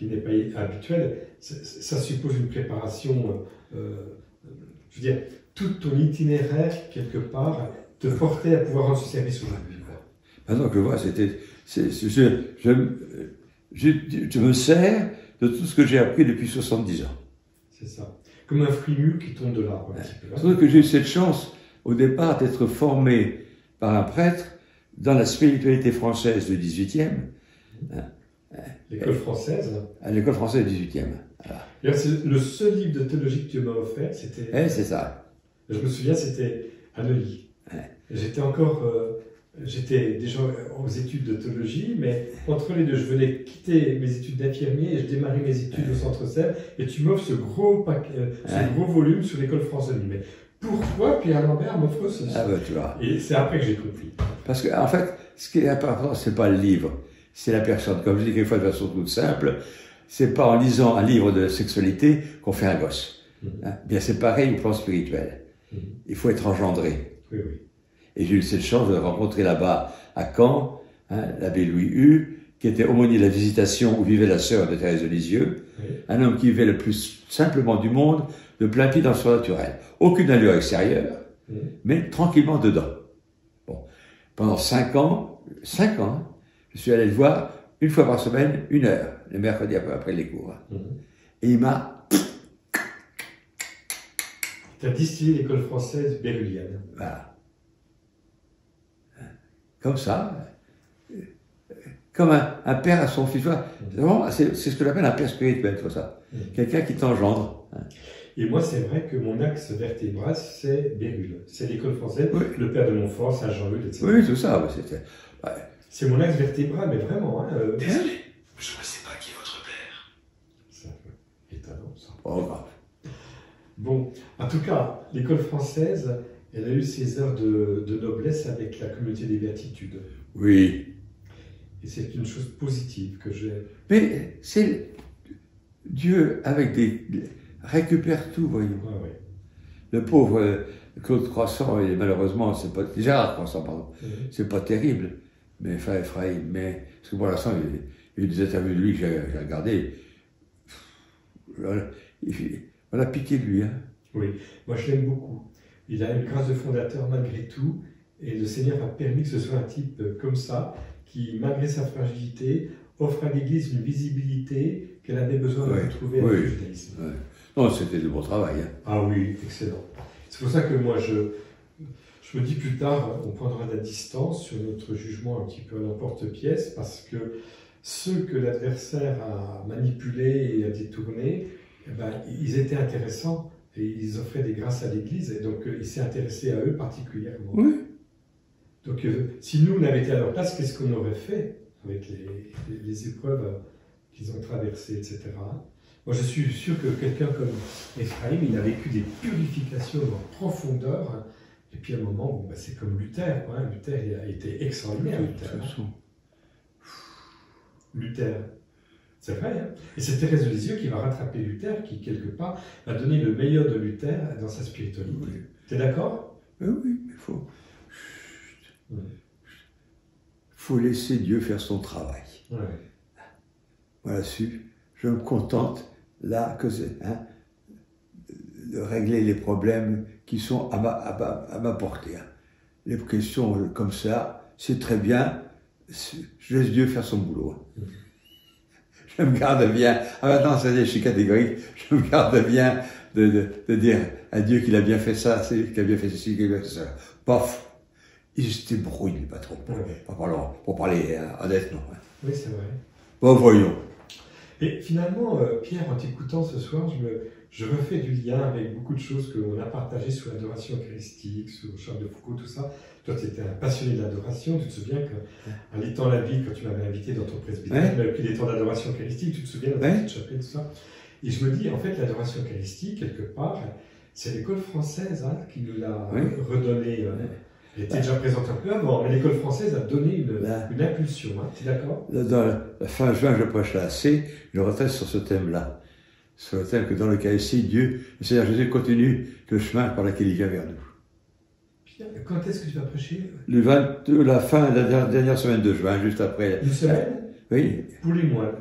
n'est pas habituelle, ça suppose une préparation, je veux dire, tout ton itinéraire, quelque part, te portait à pouvoir rendre ce service aujourd'hui. Maintenant que je vois, je me sers de tout ce que j'ai appris depuis 70 ans. C'est ça. Comme un fruit mûr qui tombe de l'arbre, un petit peu. Surtout que j'ai eu cette chance, au départ, d'être formé par un prêtre dans la spiritualité française du 18e. L'école française. L'école française du 18e. Voilà. C'est le seul livre de théologie que tu m'as offert, c'était... c'est ça. Je me souviens, c'était à Neuilly. J'étais déjà aux études de théologie, mais entre les deux, je venais quitter mes études d'infirmier et je démarrais mes études au Centre Sèvres, et tu m'offres ce gros volume sur l'école française. Mais pourquoi Pierre Lambert m'offre ceci? Tu vois. Et c'est après que j'ai compris. Parce que, en fait, ce qui est important, c'est pas le livre, c'est la personne. Comme je dis quelquefois de façon toute simple, c'est pas en lisant un livre de sexualité qu'on fait un gosse. Bien, c'est pareil au plan spirituel. Il faut être engendré. Oui, oui. Et j'ai eu cette chance de rencontrer là-bas, à Caen, l'abbé Louis Hu, qui était aumônier de la Visitation où vivait la sœur de Thérèse de Lisieux, un homme qui vivait le plus simplement du monde, de plein pied dans le surnaturel. Aucune allure extérieure, mais tranquillement dedans. Bon. Pendant 5 ans, je suis allé le voir une fois par semaine, 1 heure, le mercredi après les cours. Et il m'a... Tu as distillé l'école française berrulienne. Voilà. Comme ça, comme un père à son fils. C'est ce que j'appelle un père spirituel, tout ça. Quelqu'un qui t'engendre. Et moi, c'est vrai que mon axe vertébral, c'est Bérulle. C'est l'école française, le père de Montfort, Saint-Jean-Eudes, etc. Oui, tout ça. C'est mon axe vertébral, mais vraiment. Désolé, je ne sais pas qui est votre père. C'est un peu étonnant, ça. Oh, grave. Bon, en tout cas, l'école française, elle a eu ses heures de noblesse avec la communauté des béatitudes. Oui. Et c'est une chose positive que j'ai... Mais c'est... Dieu, avec récupère tout, voyons. Ouais. Le pauvre Claude Croissant, malheureusement, c'est pas... Gérard Croissant, pardon. C'est pas terrible. Mais Frère Ephraïm, parce que pour l'instant, il y a eu des interviews de lui que j'ai regardées. On a pitié de lui, hein. Oui, moi je l'aime beaucoup. Il a une grâce de fondateur malgré tout, et le Seigneur a permis que ce soit un type comme ça, qui, malgré sa fragilité, offre à l'Église une visibilité qu'elle avait besoin de retrouver avec le judaïsme. Ouais. Non, c'était du bon travail. Hein. Ah oui, excellent. C'est pour ça que moi, je me dis plus tard, on prendra de la distance sur notre jugement un petit peu à l'emporte-pièce, parce que ceux que l'adversaire a manipulés et a détournés, ils étaient intéressants. Et ils offraient des grâces à l'Église, et donc il s'est intéressé à eux particulièrement. Oui. Donc si nous, on avait été à leur place, qu'est-ce qu'on aurait fait? avec les épreuves qu'ils ont traversées, etc. Moi, je suis sûr que quelqu'un comme Ephraim, il a vécu des purifications en profondeur. Et puis à un moment, bon, bah, c'est comme Luther. Quoi, hein. Luther il a été extraordinaire. De toute façon. Luther, c'est vrai. Hein. Et c'est Thérèse de Lisieux qui va rattraper Luther, qui quelque part va donner le meilleur de Luther dans sa spiritualité. Oui. Tu es d'accord? Oui, il faut laisser Dieu faire son travail. Ouais. Voilà, je me contente là de régler les problèmes qui sont à ma portée. Hein. Les questions comme ça, c'est très bien. Je laisse Dieu faire son boulot. Hein. Je me garde bien. Maintenant, je suis catégorique. Je me garde bien de dire à Dieu qu'il a bien fait ça, qu'il a bien fait ceci, qu'il a bien fait ça. Paf, il se débrouille, les patrons. Pour parler honnêtement. Hein. Oui, c'est vrai. Bon, voyons. Et finalement, Pierre, en t'écoutant ce soir, je refais du lien avec beaucoup de choses qu'on a partagées sur l'adoration eucharistique, sur Charles de Foucault, tout ça. Toi, tu étais un passionné de l'adoration. Tu te souviens qu'en étant la vie, quand tu m'avais invité dans ton presbytère, tu m'avais pris des temps d'adoration eucharistique. Tu te souviens de la petite chapelle, tout ça. Et je me dis, en fait, l'adoration eucharistique, quelque part, c'est l'école française qui nous l'a redonné. Elle était déjà présente un peu avant, mais l'école française a donné une impulsion. Hein. Tu es d'accord? Dans la fin juin, je prêche la AC, je retraite sur ce thème-là. Sur le thème que dans l'Eucharistie, Dieu, le Seigneur Jésus continue le chemin par lequel il vient vers nous. Pierre, quand est-ce que tu vas prêcher? La fin, la dernière semaine de juin, juste après. Une semaine? Oui. Pour les moines.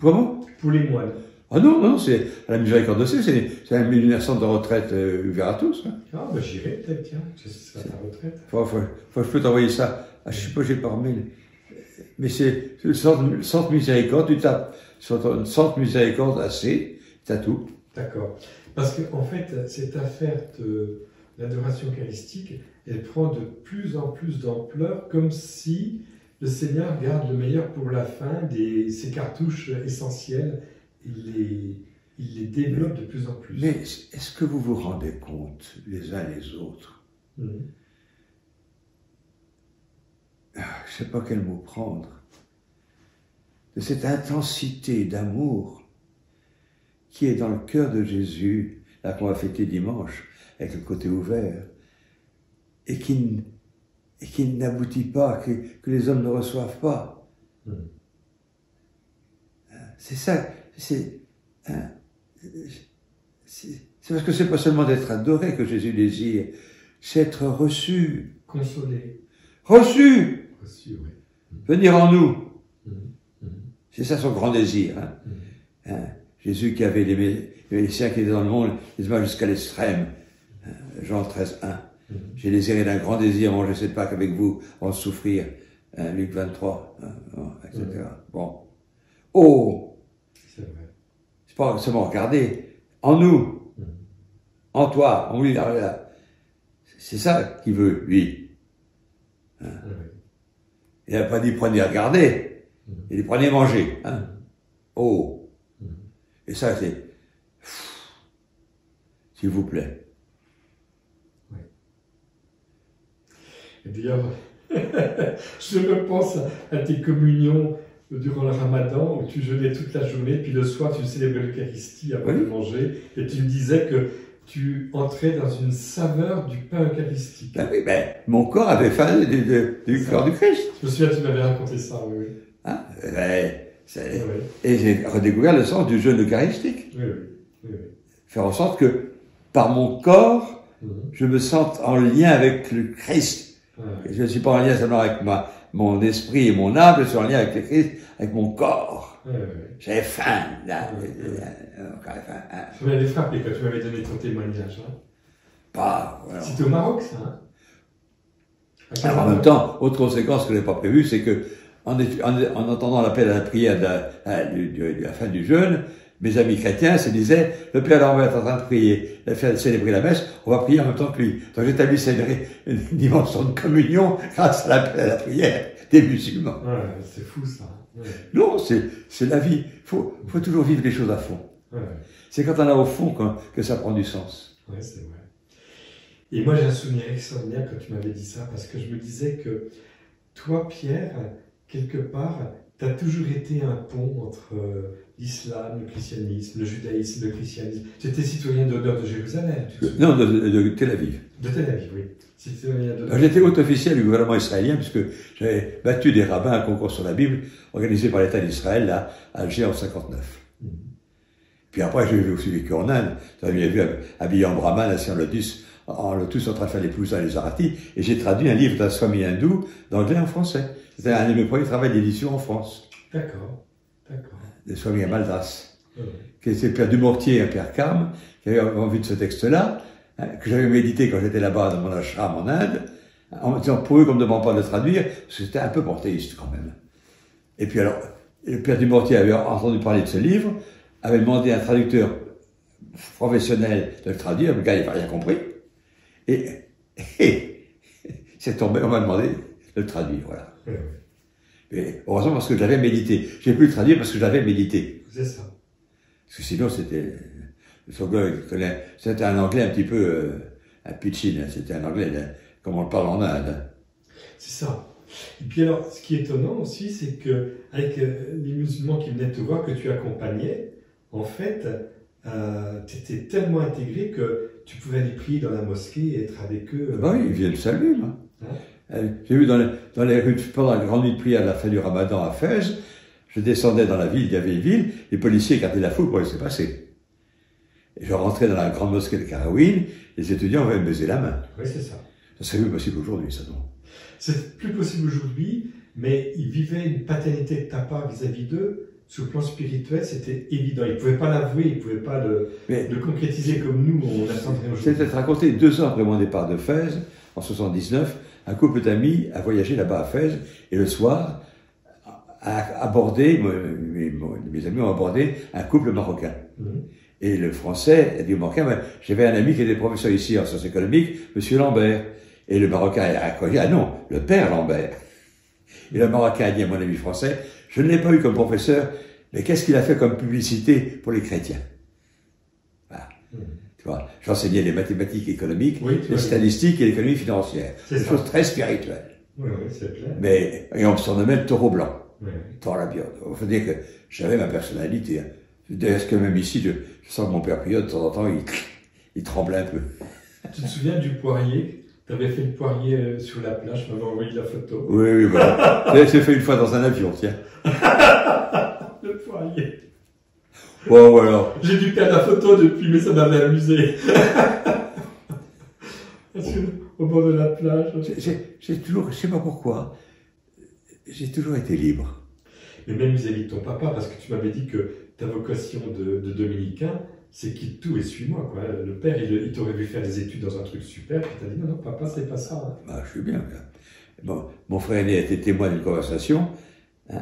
Comment? Pour les moines. Ah non, c'est à la Miséricorde d'Ossé, c'est un centre de retraite ouvert à tous. Hein. Ah, ben j'irai peut-être, tiens, ce sera ta retraite. Je peux t'envoyer ça. Ah, je sais pas, j'ai par mail. Mais c'est le centre Miséricorde, tu tapes centre Miséricorde AC, t'as tout. D'accord. Parce qu'en fait, cette affaire de l'adoration eucharistique, elle prend de plus en plus d'ampleur, comme si le Seigneur garde le meilleur pour la fin, ses cartouches essentielles. Il les développe de plus en plus. Mais est-ce que vous vous rendez compte, les uns les autres, je ne sais pas quel mot prendre, de cette intensité d'amour qui est dans le cœur de Jésus, là qu'on va fêter dimanche, avec le côté ouvert, et qui n'aboutit pas, que les hommes ne reçoivent pas. C'est ça. C'est parce que c'est pas seulement d'être adoré que Jésus désire, c'est être reçu. Consolé. Reçu, oui. Venir en nous. C'est ça son grand désir. Hein. Jésus qui avait les siens qui étaient dans le monde, les aima jusqu'à l'extrême. Jean 13, 1. J'ai désiré d'un grand désir manger cette Pâque avec vous, en souffrir. Luc 23, etc. Bon. Oh! C'est vrai. C'est pas seulement regarder. En nous. En toi. En lui. C'est ça qu'il veut, lui. Il n'a pas dit prenez à regarder. Il dit prenez manger. Hein. Oh. Et ça, c'est... S'il vous plaît. Oui. Et d'ailleurs, je repense à tes communions durant le Ramadan, où tu jeûnais toute la journée, puis le soir, tu célébrais l'Eucharistie avant de manger, et tu me disais que tu entrais dans une saveur du pain eucharistique. Ben oui, mon corps avait faim du corps du Christ. Je me souviens, tu m'avais raconté ça, oui. Hein? Et j'ai redécouvert le sens du jeûne eucharistique. Oui. Faire en sorte que, par mon corps, je me sente en lien avec le Christ. Je ne suis pas en lien seulement avec mon esprit et mon âme, je suis en lien avec le Christ, avec mon corps. J'avais faim, là. Ça m'avait frappé quand tu m'avais donné ton témoignage. Voilà. C'était au Maroc, ça, hein? Alors, en même temps, autre conséquence que je n'avais pas prévue, c'est que, en entendant l'appel à la prière de la fin du jeûne, mes amis chrétiens se disaient, le Père Lambert est en train de prier, il a fait célébrer la messe, on va prier en même temps que lui. Donc j'établis une dimension de communion grâce à l'appel à la prière des musulmans. C'est fou ça. Non, c'est la vie. Faut toujours vivre les choses à fond. C'est quand on est au fond que ça prend du sens. Oui, c'est vrai. Et moi j'ai un souvenir extraordinaire quand tu m'avais dit ça, parce que je me disais que toi, Pierre, quelque part, tu as toujours été un pont entre l'islam, le christianisme, le judaïsme, le christianisme. Tu étais citoyen d'honneur de Jérusalem, tu te souviens? Non, de Tel Aviv. De Tel Aviv, oui. Citoyen d'honneur. Alors, j'étais haut officiel du gouvernement israélien puisque j'avais battu des rabbins à un concours sur la Bible organisé par l'État d'Israël là, à Alger en 59. Puis après, j'ai aussi vécu en Inde. J'avais vu habillé en brahman, assis en lotus en train de faire les Poussas et les Aratis, et j'ai traduit un livre d'un swami hindou d'anglais en français. C'était un de mes premiers travaux d'édition en France. D'accord, d'accord. Des swamis à Maldas. Ouais. Qui était le père Dumortier et un père Carme, qui avait envie de ce texte-là, hein, que j'avais médité quand j'étais là-bas dans mon ashram en Inde, en me disant, pour eux qu'on ne me demande pas de le traduire, parce que c'était un peu panthéiste quand même. Et puis alors, le père Dumortier avait entendu parler de ce livre, avait demandé à un traducteur professionnel de le traduire, le gars il n'avait rien compris, et c'est tombé, on m'a demandé de le traduire, voilà. Ouais. Mais heureusement parce que je l'avais médité. J'ai pu le traduire parce que je l'avais médité. C'est ça. Parce que sinon c'était un anglais un petit peu un pitchin, c'était un anglais comme on le parle en Inde. C'est ça. Et puis alors, ce qui est étonnant aussi, c'est que avec les musulmans qui venaient te voir, que tu accompagnais, en fait, tu étais tellement intégré que tu pouvais aller prier dans la mosquée et être avec eux. Oui, ils viennent le saluer, moi. Hein? J'ai vu dans les rues, pendant la grande nuit de prière à la fin du Ramadan à Fès, je descendais dans la ville, il y avait une ville, les policiers gardaient la foule pour laisser passer. Et je rentrais dans la grande mosquée de Karaouine, les étudiants avaient me baiser la main. Oui, c'est ça. Ça serait plus possible aujourd'hui, ça non. C'est plus possible aujourd'hui, mais ils vivaient une paternité de ta part vis-à-vis d'eux. Sur le plan spirituel, c'était évident. Ils ne pouvaient pas l'avouer, ils ne pouvaient pas le concrétiser comme nous, on l'attendrait aujourd'hui. C'était raconté 2 ans après mon départ de Fès, en 79, un couple d'amis a voyagé là-bas à Fès, et le soir, a abordé, mes amis ont abordé un couple marocain. Et le Français a dit au Marocain, j'avais un ami qui était professeur ici en sciences économiques, Monsieur Lambert. Et le Marocain a dit, ah non, le père Lambert. Et le Marocain a dit à mon ami français, je ne l'ai pas eu comme professeur, mais qu'est-ce qu'il a fait comme publicité pour les chrétiens? Voilà. Tu vois, j'enseignais les mathématiques économiques, les statistiques et l'économie financière. C'est des choses très spirituelles. Oui, c'est clair. Mais, et on me surnommait le taureau blanc. Oui. Taureau la biode. Il faut dire que j'avais ma personnalité. Hein. Est-ce que même ici, je sens que mon père Priot, de temps en temps, il tremblait un peu. Tu te souviens du poirier? Tu avais fait le poirier sur la plage, tu m'avais envoyé la photo. Oui, voilà. C'est fait une fois dans un avion, tiens. Le poirier. Bon, voilà. J'ai dû perdre la photo depuis, mais ça m'avait amusé. Parce que, au bord de la plage. J'ai toujours, je sais pas pourquoi, j'ai toujours été libre. Mais même vis-à-vis de ton papa, parce que tu m'avais dit que ta vocation de dominicain, c'est quitte tout et suis-moi, quoi. Le père, il t'aurait vu faire des études dans un truc super, puis t'as dit non, papa, c'est pas ça. Hein. Bah, je suis bien. Bon, mon frère aîné a été témoin d'une conversation. Hein,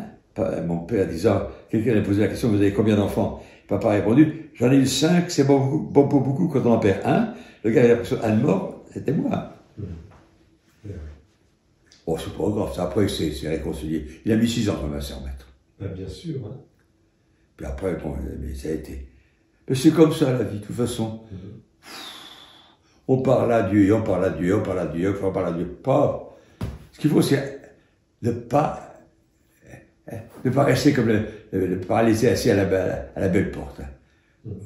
mon père disant, quelqu'un a posé la question, vous avez combien d'enfants? Papa a répondu, j'en ai eu 5, c'est bon pour beaucoup quand on en perd un. Le gars, il a l'impression, un mort, c'était moi. Bon, c'est pas grave, ça après, c'est réconcilié. Il a mis 6 ans quand même à s'y remettre. Ben, bien sûr. Hein. Puis après, bon, mais ça a été. Mais c'est comme ça la vie, de toute façon. On parle à Dieu, on parle à Dieu, on parle à Dieu, on parle à Dieu. Pas. Ce qu'il faut, c'est ne pas rester comme le paralysé assis à la belle porte. Hein.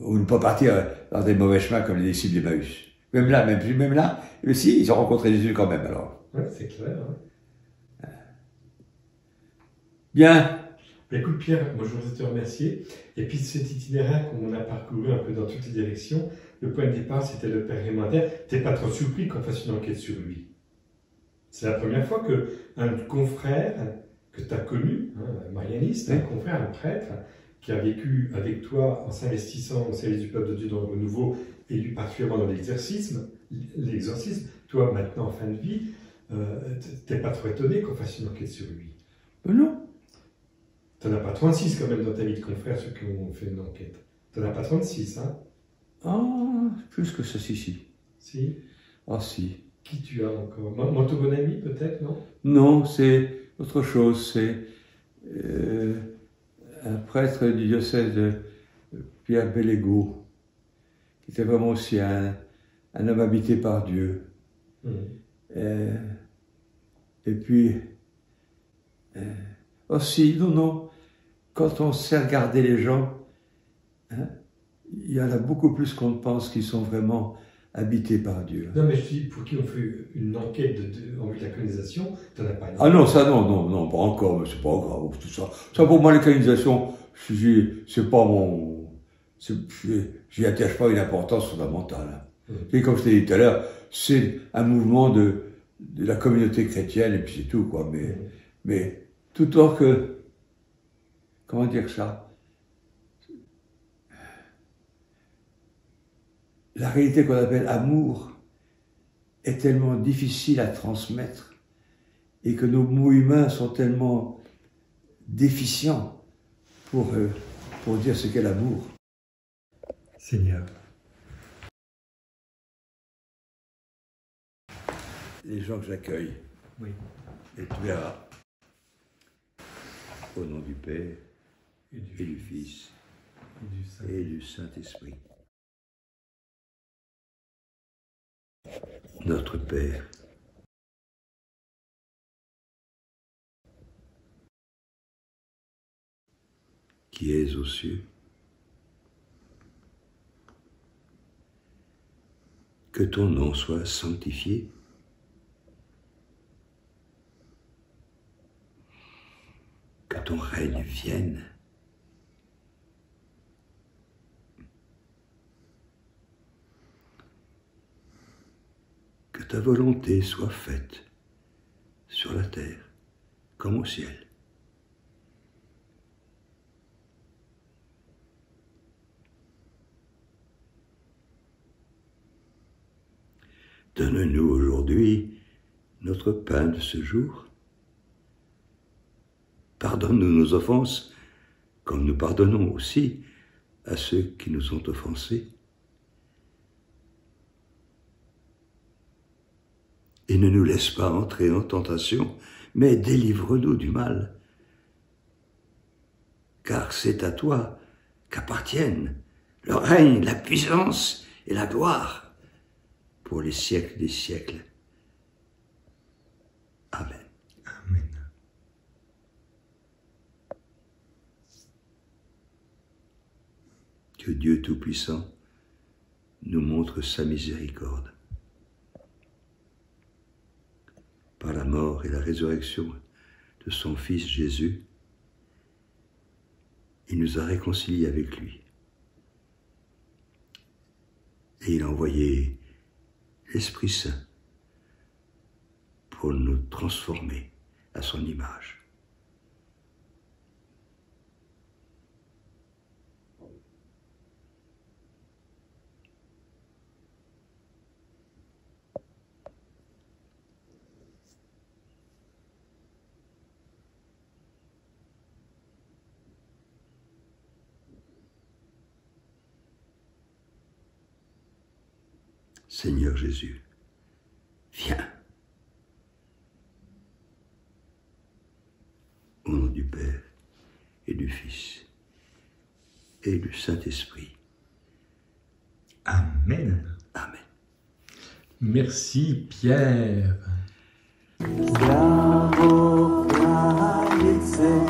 Ou ne pas partir dans des mauvais chemins comme les disciples d'Emmaüs. Même là, mais si, ils ont rencontré Jésus quand même, alors. Oui, c'est clair. Hein. Bien. Écoute Pierre, moi je voudrais te remercier. Et puis cet itinéraire qu'on a parcouru un peu dans toutes les directions, le point de départ c'était le père Rémondin. T'es pas trop surpris qu'on fasse une enquête sur lui. C'est la première fois qu'un confrère que tu as connu, un marianiste, un confrère, un prêtre, qui a vécu avec toi en s'investissant au service du peuple de Dieu dans le renouveau et lui particulièrement dans l'exorcisme, toi maintenant en fin de vie, t'es pas trop étonné qu'on fasse une enquête sur lui? Non. T'en as pas 36 quand même dans ta vie de confrère, ceux qui ont fait une enquête. T'en as pas 36, hein? Ah, plus que ça, si. Si? Ah, si. Qui tu as encore? Mon bon ami, peut-être, non? Non, c'est autre chose. C'est un prêtre du diocèse de Pierre Bellégaud, qui était vraiment aussi un homme habité par Dieu. Et puis, Aussi, non, non, quand on sait regarder les gens, hein, il y en a beaucoup plus qu'on ne pense qui sont vraiment habités par Dieu. Non, mais je dis, pour qui on fait une enquête en vue de la canonisation, tu n'en as pas une. Ah non, ça non, non, non, pas encore, mais c'est pas grave, tout ça. Ça pour moi, la canonisation, c'est pas mon... J'y attache pas une importance fondamentale. Et comme je t'ai dit tout à l'heure, c'est un mouvement de la communauté chrétienne, et puis c'est tout, quoi. Mais tout autant que... Comment dire ça? La réalité qu'on appelle amour est tellement difficile à transmettre et que nos mots humains sont tellement déficients pour dire ce qu'est l'amour. Seigneur. Les gens que j'accueille, Oui. et tu verras, au nom du Père, et du Fils, et du Saint-Esprit. Notre Père, qui es aux cieux, que ton nom soit sanctifié, que ton règne vienne, que ta volonté soit faite sur la terre comme au ciel. Donne-nous aujourd'hui notre pain de ce jour. Pardonne-nous nos offenses, comme nous pardonnons aussi à ceux qui nous ont offensés. Et ne nous laisse pas entrer en tentation, mais délivre-nous du mal. Car c'est à toi qu'appartiennent le règne, la puissance et la gloire pour les siècles des siècles. Amen. Amen. Que Dieu Tout-Puissant nous montre sa miséricorde. Par la mort et la résurrection de son Fils Jésus, il nous a réconciliés avec lui. Et il a envoyé l'Esprit Saint pour nous transformer à son image. Seigneur Jésus, viens. Au nom du Père et du Fils et du Saint-Esprit. Amen. Amen. Merci Pierre. Zdravo, kraljice,